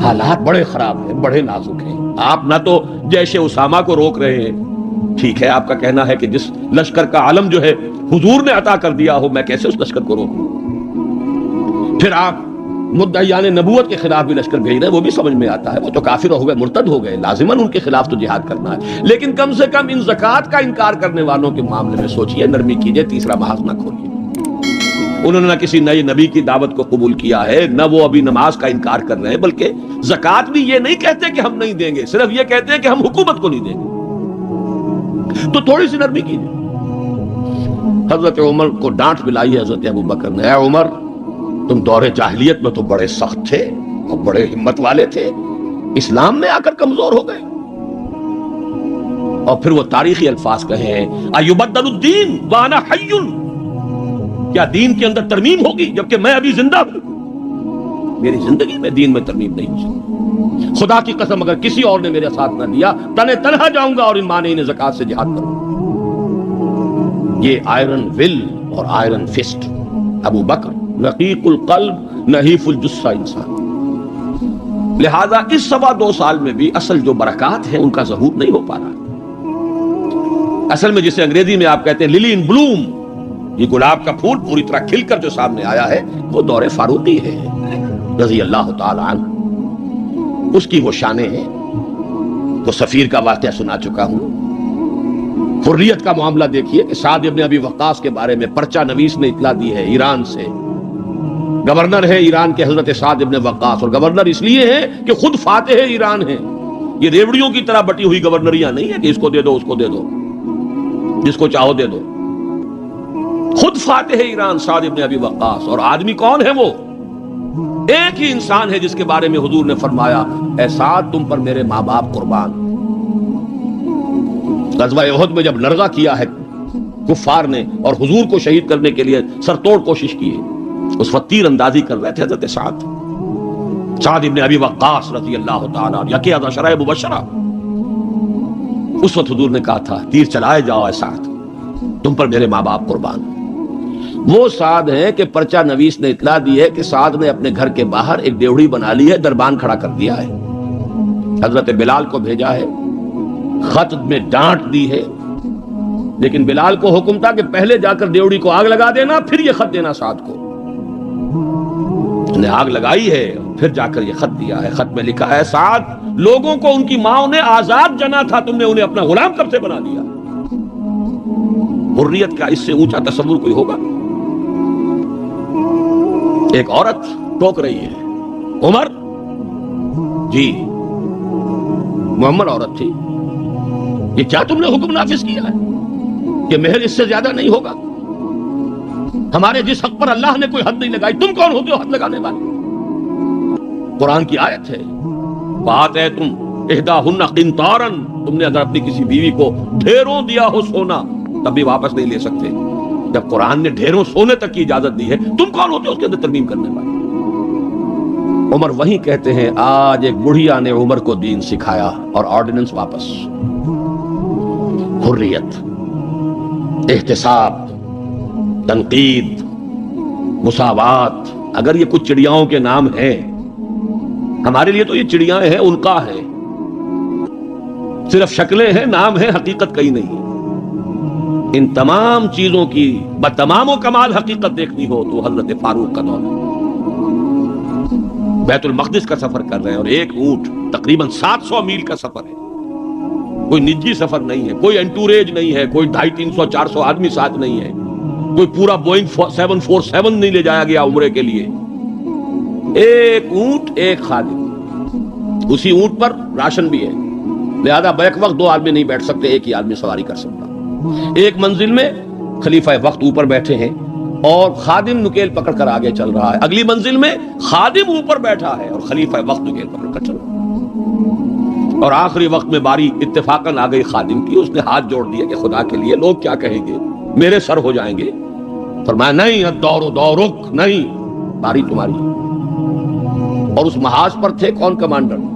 حالات بڑے خراب ہیں، بڑے نازک ہیں. آپ نہ تو جیش اسامہ کو روک رہے ہیں، ٹھیک ہے آپ کا کہنا ہے کہ جس لشکر کا عالم جو ہے حضور نے عطا کر دیا ہو، میں کیسے اس لشکر کو روکوں. پھر آپ مدعیان نبوت کے خلاف بھی لشکر بھیج رہے ہیں، وہ بھی سمجھ میں آتا ہے، وہ تو کافر ہو گئے، مرتد ہو گئے، لازماً ان کے خلاف تو جہاد کرنا ہے. لیکن کم سے کم ان زکوٰۃ کا انکار کرنے والوں کے معاملے میں سوچئے، نرمی کیجئے، تیسرا محاذ نہ کھولیے. انہوں نے نہ کسی نئے نبی کی دعوت کو قبول کیا ہے، نہ وہ ابھی نماز کا انکار کر رہے ہیں، بلکہ زکوٰۃ بھی یہ نہیں کہتے کہ ہم نہیں دیں گے، صرف یہ کہتے ہیں کہ ہم حکومت کو نہیں دیں گے. تو تھوڑی سی نرمی کیجئے. حضرت عمر کو ڈانٹ پلائی ہے حضرت ابوبکر نے، اے عمر تم دور جاہلیت میں تو بڑے سخت تھے اور بڑے ہمت والے تھے، اسلام میں آ کر کمزور ہو گئے. اور پھر وہ تاریخی الفاظ کہے ہیں، ایبدل الدین وانا حی، کیا دین کے اندر ترمیم ہوگی جبکہ میں ابھی زندہ ہوں؟ میری زندگی میں دین میں ترمیم نہیں ہو سکتی. خدا کی قسم اگر کسی اور نے میرے ساتھ نہ دیا، تنہا جاؤں گا اور ان مانعین زکوٰۃ سے جہاد کروں گا. یہ آئرن ول اور آئرن فسٹ ابو بکر رقیق القلب نحیف الجثہ انسان. لہذا اس 2.25 سال میں بھی اصل جو برکات ہیں ان کا ظہور نہیں ہو پا رہا. اصل میں جسے انگریزی میں آپ کہتے ہیں للی ان بلوم، یہ گلاب کا پھول پوری طرح کھل کر جو سامنے آیا ہے وہ دور فاروقی ہے رضی اللہ تعالی عنہ. اس کی وہ شانیں ہیں. تو سفیر کا واقعہ سنا چکا ہوں. حریت کا معاملہ دیکھیے کہ سعد ابن ابی وقاص کے بارے میں پرچہ نویس نے اطلاع دی ہے ایران سے. گورنر ہے ایران کے حضرت سعد ابن وقاص، اور گورنر اس لیے ہے کہ خود فاتح ایران ہیں. یہ ریوڑیوں کی طرح بٹی ہوئی گورنریاں نہیں ہے کہ اس کو دے دو اس کو دے دو، جس کو چاہو دے دو. خود فاتح ایران سعد ابن ابی وقاص. اور آدمی کون ہے وہ؟ ایک ہی انسان ہے جس کے بارے میں حضور نے فرمایا اے سعد تم پر میرے ماں باپ قربان. غزوہ احد میں جب لرغہ کیا ہے کفار نے اور حضور کو شہید کرنے کے لیے سرتوڑ کوشش کی ہے، اس وقت تیر اندازی کر رہے تھے حضرت سعد ابن ابی وقاص رضی اللہ تعالی عنہ، یکی از عشرہ مبشرہ. اس وقت حضور نے کہا تھا تیر چلائے جاؤ اے سعد، تم پر میرے ماں باپ قربان. وہ سعد ہیں کہ پرچہ نویس نے اطلاع دی ہے کہ سعد نے اپنے گھر کے باہر ایک ڈیوڑی بنا لی ہے، دربان کھڑا کر دیا ہے. حضرت بلال کو بھیجا ہے، خط میں ڈانٹ دی ہے، لیکن بلال کو حکم تھا کہ پہلے جا کر ڈیوڑی کو آگ لگا دینا پھر یہ خط دینا سعد کو. نے آگ لگائی ہے پھر جا کر یہ خط دیا ہے. خط میں لکھا ہے سعد لوگوں کو ان کی ماں نے آزاد جنا تھا، تم نے انہیں اپنا غلام کب سے بنا دیا. حریت کا اس سے اونچا تصور کوئی ہوگا؟ ایک عورت ٹوک رہی ہے، عمر جی محمد عورت تھی، یہ کیا تم نے حکم نافذ کیا ہے کہ مہر اس سے زیادہ نہیں ہوگا؟ ہمارے جس حق پر اللہ نے کوئی حد نہیں لگائی، تم کون ہوتے ہو حد لگانے والے؟ قرآن کی آیت ہے بات ہے تم احداہن قنطارن، تم نے اگر اپنی کسی بیوی کو ڈھیروں دیا ہو سونا تب بھی واپس نہیں لے سکتے. جب قرآن نے ڈھیروں سونے تک کی اجازت دی ہے، تم کون ہوتے ہو اس کے اندر ترمیم کرنے والے؟ عمر وہیں کہتے ہیں آج ایک بڑھیا نے عمر کو دین سکھایا اور آرڈیننس واپس. حریت، احتساب، تنقید، مساوات، اگر یہ کچھ چڑیاؤں کے نام ہیں، ہمارے لیے تو یہ چڑیاں ہیں، ان کا ہے، صرف شکلیں ہیں، نام ہیں، حقیقت کہیں نہیں. ان تمام چیزوں کی بتمام و کمال حقیقت دیکھنی ہو تو حضرت فاروق کا دور ہے. بیت المقدس کا سفر کر رہے ہیں اور ایک اونٹ تقریباً 700 میل کا سفر ہے. کوئی نجی سفر نہیں ہے، کوئی انٹوریج نہیں ہے، کوئی 250 300 400 آدمی ساتھ نہیں ہے، کوئی پورا بوئنگ 747 نہیں لے جایا گیا عمرے کے لیے. ایک اونٹ ایک خادم، اسی اونٹ پر راشن بھی ہے، لہذا بیک وقت 2 آدمی نہیں بیٹھ سکتے، ایک ہی آدمی سواری کر سکتا. ایک منزل میں خلیفہ وقت اوپر بیٹھے ہیں اور خادم نکیل پکڑ کر آگے چل رہا ہے. اگلی منزل میں خادم اوپر بیٹھا ہے اور خلیفہ وقت نکیل پکڑ کر چل رہا ہے. اور آخری وقت میں باری اتفاقاً آ گئی خادم کی. اس نے ہاتھ جوڑ دیا کہ خدا کے لیے لوگ کیا کہیں گے، میرے سر ہو جائیں گے. فرمایا نہیں، الدور دورک، نہیں، باری تمہاری. اور اس محاذ پر تھے کون کمانڈر؟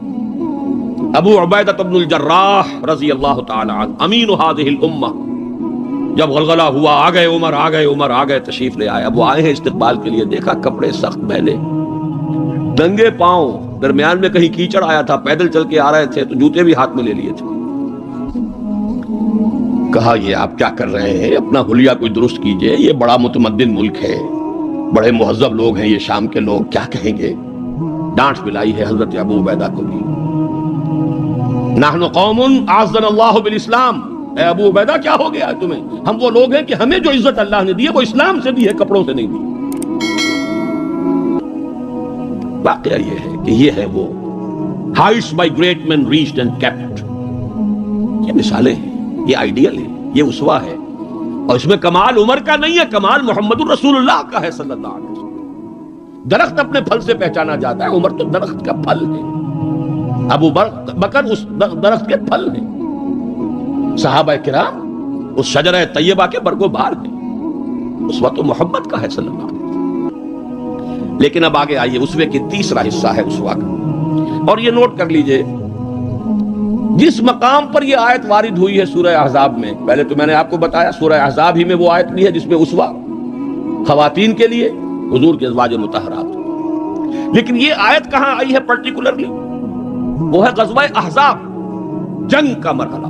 ابو عبیدہ بن الجراح رضی اللہ تعالی عنہ، امین هذه الامہ. جب غلغلہ ہوا آ گئے عمر، آ گئے عمر، آ گئے، تشریف لے آئے. اب وہ آئے ہیں استقبال کے لیے، دیکھا کپڑے سخت میلے، ننگے پاؤں، درمیان میں کہیں کیچڑ آیا تھا، پیدل چل کے آ رہے تھے تو جوتے بھی ہاتھ میں لے لیے تھے. کہا یہ آپ کیا کر رہے ہیں، اپنا حلیہ کوئی درست کیجئے، یہ بڑا متمدن ملک ہے، بڑے مہذب لوگ ہیں یہ شام کے لوگ، کیا کہیں گے. ڈانٹ ملائی ہے حضرت ابو عبیدہ کو بھی. نحن قوم اعزنا اللہ بالاسلام، اے ابو عبیدہ کیا ہو گیا ہے تمہیں؟ ہم وہ لوگ ہیں کہ ہمیں جو عزت اللہ نے دی ہے وہ اسلام سے دی ہے، کپڑوں سے نہیں دی. واقعہ یہ ہے کہ یہ ہے وہ heights by great men reached and kept. یہ مثالیں ہیں، یہ آئیڈیل ہے، یہ اسوہ ہے. اور اس میں کمال عمر کا نہیں ہے، کمال محمد الرسول اللہ کا ہے صلی اللہ علیہ وسلم. درخت اپنے پھل سے پہچانا جاتا ہے، عمر تو درخت کا پھل ہے، ابو بکر اس درخت کے پھل ہیں، صحابہ کرام اس شجرہ طیبہ کے برگ و بار ہیں. اس وقت تو محمد کا ہے صلی اللہ علیہ وسلم. لیکن اب آگے آئیے، اسوے کی تیسرا حصہ ہے اسوہ کا. اور یہ نوٹ کر لیجئے، جس مقام پر یہ آیت وارد ہوئی ہے سورہ احزاب میں، پہلے تو میں نے آپ کو بتایا سورہ احزاب ہی میں وہ آیت لی ہے جس میں اسوہ خواتین کے لیے حضور کے ازواج مطہرات. لیکن یہ آیت کہاں آئی ہے پرٹیکولرلی؟ وہ ہے غزوہ احزاب، جنگ کا مرحلہ.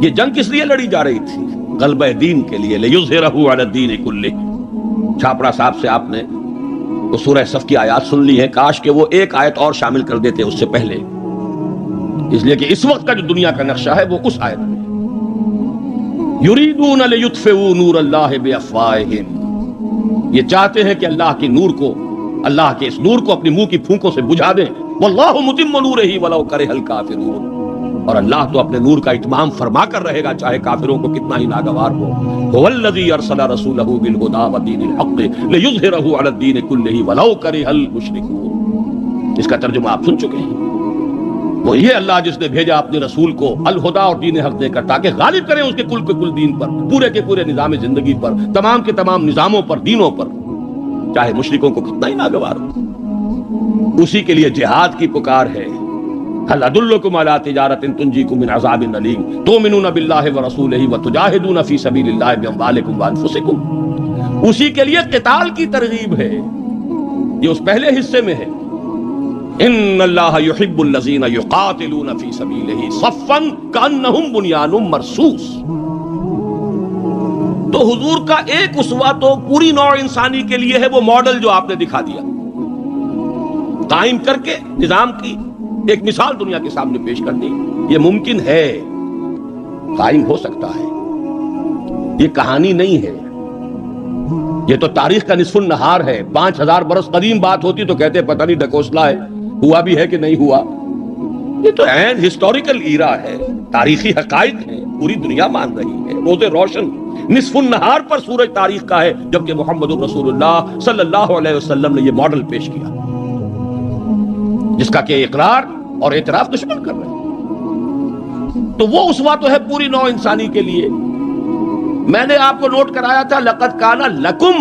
یہ جنگ کس لیے لڑی جا رہی تھی؟ غلبہ دین کے لیے. لِیُظْهِرَهُ عَلَى الدِّینِ كُلِّهِ. چھاپڑا صاحب سے آپ نے وہ سورہ صف کی آیات سن لی ہیں، کاش کہ وہ ایک آیت اور شامل کر دیتے اس سے پہلے، اس لیے کہ اس وقت کا جو دنیا کا نقشہ ہے وہ اس آیت میں. یریدون لیطفئوا نور اللہ بافواہہم، یہ چاہتے ہیں کہ اللہ کے نور کو، اللہ کے اس نور کو اپنی منہ کی پھونکوں سے بجھا دیں. واللہ متم نورہ ولو کرہ الکافرون، اور اللہ تو اپنے نور کا اتمام فرما کر رہے گا چاہے کافروں کو کتنا ہی ناگوار ہو. هو الذی ارسل رسولہ بالہدی ودین الحق لیظہرہ علی الدین کلہ ولو کرہ المشرکون. اس کا ترجمہ آپ سن چکے ہیں. وہ یہ اللہ جس نے بھیجا اپنے رسول کو الہدا اور دین حق دے کر تاکہ غالب کریں اس کے کل دین پر، پورے کے پورے نظام زندگی پر، تمام کے تمام نظاموں پر، دینوں پر، چاہے مشرکوں کو کتنا ہی ناگوار ہو. اسی کے لیے جہاد کی پکار ہے. هل ادلکم علی تجارۃ تنجیکم من عذاب الیم تؤمنون باللہ ورسولہ وتجاہدون فی سبیل اللہ باموالکم وانفسکم. اسی کے لیے قتال کی ترغیب ہے. یہ اس پہلے حصے میں ہے. ان اللہ یحب الذین یقاتلون فی سبیلہ صفا کانہم بنیان مرصوص. تو حضور کا ایک اسوہ تو پوری نوع انسانی کے لیے ہے، وہ ماڈل جو آپ نے دکھا دیا، قائم کر کے نظام کی ایک مثال دنیا کے سامنے پیش کر دی. یہ ممکن ہے، قائم ہو سکتا ہے، یہ کہانی نہیں ہے، یہ تو تاریخ کا نصف النہار ہے. 5000 برس قدیم بات ہوتی تو کہتے پتہ نہیں ڈکوسلا ہے، ہوا بھی ہے کہ نہیں ہوا. یہ تو عین ہسٹوریکل ایرا ہے، تاریخی حقائق ہیں، پوری دنیا مان رہی ہے. روز روشن نصف النہار پر سورج تاریخ کا ہے جبکہ محمد رسول اللہ صلی اللہ علیہ وسلم نے یہ ماڈل پیش کیا جس کا کہ اقرار اور اعتراف دشمن کر رہے ہیں. تو وہ اسوہ تو ہے پوری نوع انسانی کے لیے. میں نے آپ کو نوٹ کرایا تھا لقد کان لکم.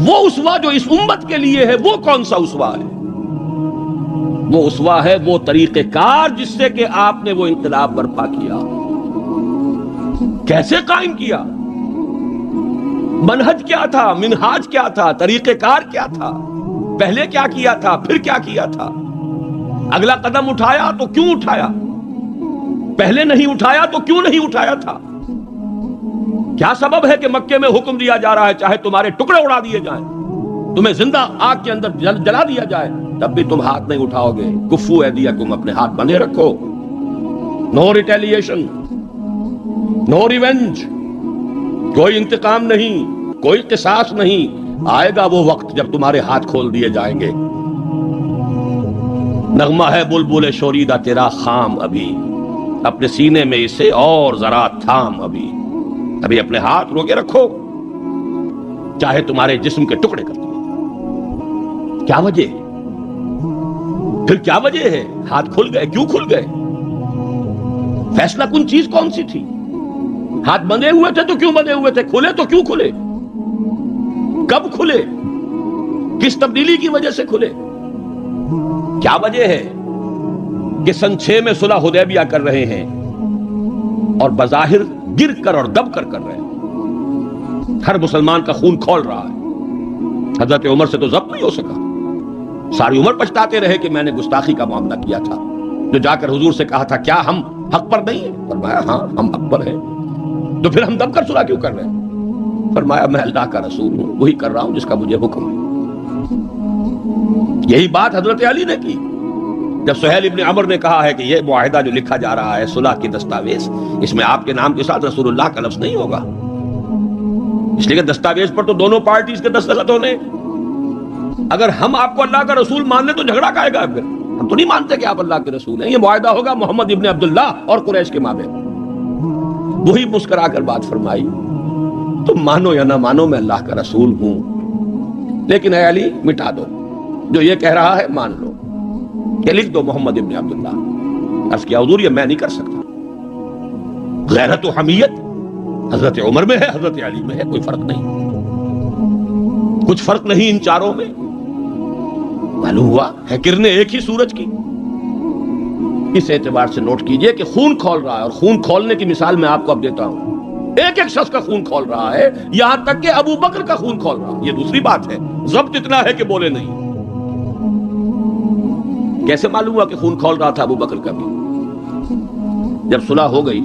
وہ اسوہ جو اس امت کے لیے ہے وہ کون سا اسوہ ہے؟ وہ اسوہ ہے وہ طریقہ کار جس سے کہ آپ نے وہ انقلاب برپا کیا. کیسے قائم کیا؟ منہج کیا تھا، منہاج کیا تھا، طریقہ کار کیا تھا، پہلے کیا کیا تھا، پھر کیا کیا تھا، اگلا قدم اٹھایا تو کیوں اٹھایا، پہلے نہیں اٹھایا تو کیوں نہیں اٹھایا تھا، کیا سبب ہے کہ مکے میں حکم دیا جا رہا ہے چاہے تمہارے ٹکڑے اڑا دیے جائیں، تمہیں زندہ آگ کے اندر جلا دیا جائے تب بھی تم ہاتھ نہیں اٹھاؤ گے. کفو ایدیکم، اپنے ہاتھ بندھے رکھو. نو ریٹیلیشن، نو ریونج، کوئی انتقام نہیں، کوئی قصاص نہیں. آئے گا وہ وقت جب تمہارے ہاتھ کھول دیے جائیں گے. نغمہ ہے بلبل شوریدہ تیرا خام، ابھی اپنے سینے میں اسے اور ذرا تھام. ابھی اپنے ہاتھ روکے رکھو چاہے تمہارے جسم کے ٹکڑے کر دیں. کیا وجہ ہے؟ پھر کیا وجہ ہے؟ ہاتھ کھل گئے، کیوں کھل گئے؟ فیصلہ کن چیز کون سی تھی؟ ہاتھ بندھے ہوئے تھے تو کیوں بندھے ہوئے تھے؟ کھلے تو کیوں کھلے؟ کب کھلے؟ کس تبدیلی کی وجہ سے کھلے؟ کیا وجہ ہے کہ سن 6 میں صلح حدیبیہ کر رہے ہیں اور بظاہر گر کر اور دب کر رہے ہیں، ہر مسلمان کا خون کھول رہا ہے. حضرت عمر سے تو ضبط نہیں ہو سکا، ساری عمر پچھتاتے رہے کہ میں نے گستاخی کا معاملہ کیا تھا. جو جا کر حضور سے کہا تھا کیا ہم حق پر نہیں ہیں؟ فرمایا ہاں ہم حق پر ہیں. تو پھر ہم دب کر صلح کیوں کر رہے ہیں؟ فرمایا میں اللہ کا رسول ہوں، وہی کر رہا ہوں جس کا مجھے حکم ہے. یہی بات حضرت علی نے کی جب سہیل ابن عمر نے کہا ہے کہ یہ معاہدہ جو لکھا جا رہا ہے صلح کی دستاویز، اس میں آپ کے نام کے ساتھ رسول اللہ کا لفظ نہیں ہوگا، اس لیے کہ دستاویز پر تو دونوں پارٹیز کے دستخط ہونے. اگر ہم آپ کو اللہ کا رسول مان لیں تو جھگڑا کائے گا. پھر ہم تو نہیں مانتے کہ آپ اللہ کے رسول ہیں. یہ معاہدہ ہوگا محمد ابن عبداللہ اور قریش کے مابین. وہی مسکرا کر بات فرمائی، تم مانو یا نہ مانو میں اللہ کا رسول ہوں، لیکن اے علی مٹا دو، جو یہ کہہ رہا ہے مان لو، کہ لکھ دو محمد ابن عبداللہ. عرض کیا حضور یہ میں نہیں کر سکتا. غیرت و حمیت حضرت عمر میں ہے، حضرت علی میں ہے، کوئی فرق نہیں، کچھ فرق نہیں ان چاروں میں. معلوم ہوا ہے کرنیں ایک ہی سورج کی. اس اعتبار سے نوٹ کیجئے کہ خون کھول رہا ہے، اور خون کھولنے کی مثال میں آپ کو اب دیتا ہوں. ایک ایک شخص کا خون کھول رہا ہے، یہاں تک کہ ابو بکر کا خون کھول رہا ہے۔ یہ دوسری بات ہے، ضبط اتنا ہے کہ بولے نہیں۔ کیسے معلوم ہوا کہ خون کھول رہا تھا ابو بکر کا بھی؟ جب صلح ہو گئی،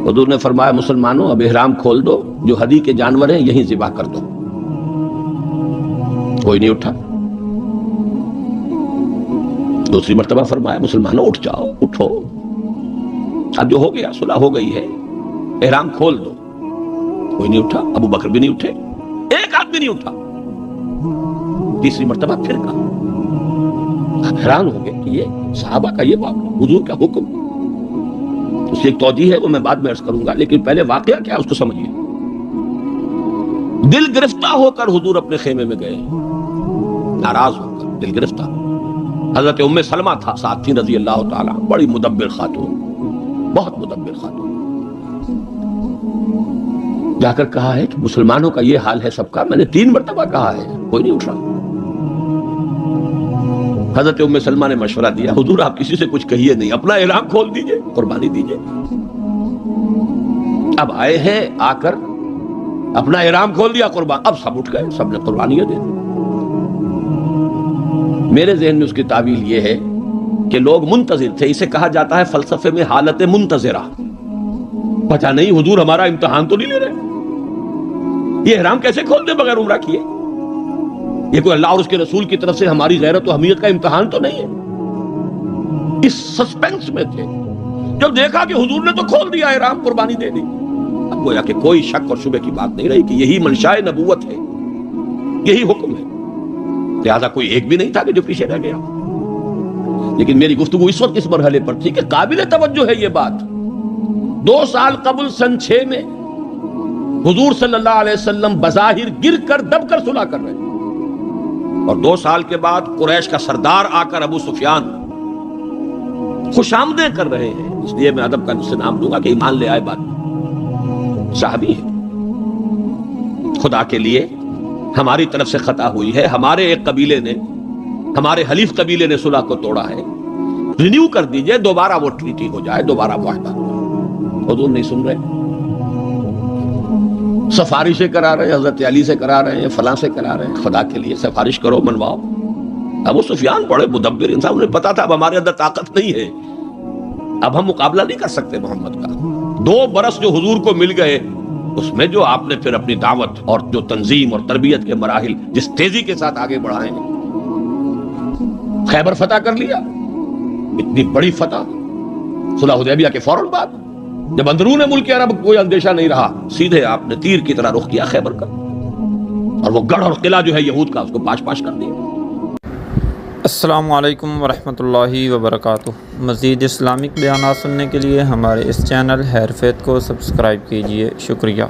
حضور نے فرمایا مسلمانوں اب احرام کھول دو، جو ہدی کے جانور ہیں یہیں ذبح کر دو۔ کوئی نہیں اٹھا۔ دوسری مرتبہ فرمایا مسلمانوں اٹھ جاؤ، اٹھو، اب جو ہو گیا صلح ہو گئی ہے، احرام کھول دو۔ کوئی نہیں اٹھا، ابو بکر بھی نہیں اٹھے، ایک آدمی نہیں اٹھا۔ تیسری مرتبہ پھر کہا۔ حیران ہو گئے کہ یہ صحابہ کا یہ معاملہ، حضور کا حکم، اس کی ایک توجیہ ہے وہ میں بعد میں عرض کروں گا، لیکن پہلے واقعہ کیا اس کو سمجھیے۔ دل گرفتہ ہو کر حضور اپنے خیمے میں گئے، ناراض ہو کر، دل گرفتہ۔ حضرت ام سلمہ تھا ساتھ تھی رضی اللہ تعالیٰ، بڑی مدبر خاتون، بہت مدبر خاتون۔ جا کر کہا ہے کہ مسلمانوں کا یہ حال ہے سب کا، میں نے 3 مرتبہ کہا ہے، کوئی نہیں اٹھ رہا۔ حضرت ام سلمہ نے مشورہ دیا، حضور آپ کسی سے کچھ کہیے نہیں، اپنا احرام کھول دیجئے، قربانی دیجئے۔ اب آئے ہیں، آ کر اپنا احرام کھول دیا، قربان، اب سب اٹھ گئے، سب نے قربانیاں دے دی۔ میرے ذہن میں اس کی تعویل یہ ہے کہ لوگ منتظر تھے، اسے کہا جاتا ہے فلسفے میں حالت منتظرہ۔ پتہ نہیں حضور ہمارا امتحان تو نہیں لے رہے، یہ احرام کیسے کھول دے بغیر عمرہ کیے؟ یہ کوئی اللہ اور اس کے رسول کی طرف سے ہماری غیرت و حمیت کا امتحان تو نہیں ہے؟ اس سسپینس میں تھے۔ جب دیکھا کہ حضور نے تو کھول دیا احرام، قربانی دے دی، اب گویا کہ کوئی شک اور شبہ کی بات نہیں رہی کہ یہی منشاء نبوت ہے، یہی حکم ہے۔ لہذا کوئی ایک بھی نہیں تھا کہ جو پیچھے رہ گیا۔ لیکن میری گفتگو اس وقت اس مرحلے پر تھی کہ قابل توجہ ہے یہ بات۔ 2 سال قبل سن 6 میں حضور صلی اللہ علیہ وسلم بظاہر گر کر دب کر صلح کر رہے ہیں، اور 2 سال کے بعد قریش کا سردار آ کر ابو سفیان خوش آمدیں کر رہے ہیں۔ اس لیے میں ادب کا اس سے نام دوں گا کہ ایمان لے آئے، بات صحابی ہے۔ خدا کے لیے ہماری طرف سے خطا ہوئی ہے، ہمارے ایک قبیلے نے، ہمارے حلیف قبیلے نے صلح کو توڑا ہے، رینیو کر دیجئے، دوبارہ وہ ٹریٹی ہو جائے، دوبارہ معاہدہ ہو جائے۔ حضور نہیں سن رہے، سفارشیں کرا رہے ہیں، حضرت علی سے کرا رہے ہیں، فلاں سے کرا رہے ہیں۔ خدا کے لیے سفارش کرو، منواؤ۔ ابو سفیان بڑے مدبر انسان، انہیں پتا تھا اب ہمارے اندر طاقت نہیں ہے، اب ہم مقابلہ نہیں کر سکتے محمد کا۔ 2 برس جو حضور کو مل گئے، اس میں جو آپ نے پھر اپنی دعوت اور جو تنظیم اور تربیت کے مراحل جس تیزی کے ساتھ آگے بڑھائے ہیں، خیبر فتح کر لیا، اتنی بڑی فتح، صلح حدیبیہ کے فوراً بعد، جب اندرون ملک عرب کوئی اندیشہ نہیں رہا، سیدھے آپ نے تیر کی طرح رخ کیا خیبر کا، اور وہ گڑھ اور قلعہ جو ہے یہود کا، اس کو پاش پاش کر دیا۔ السلام علیکم ورحمۃ اللہ وبرکاتہ۔ مزید اسلامک بیانات سننے کے لیے ہمارے اس چینل حیر فیت کو سبسکرائب کیجیے۔ شکریہ۔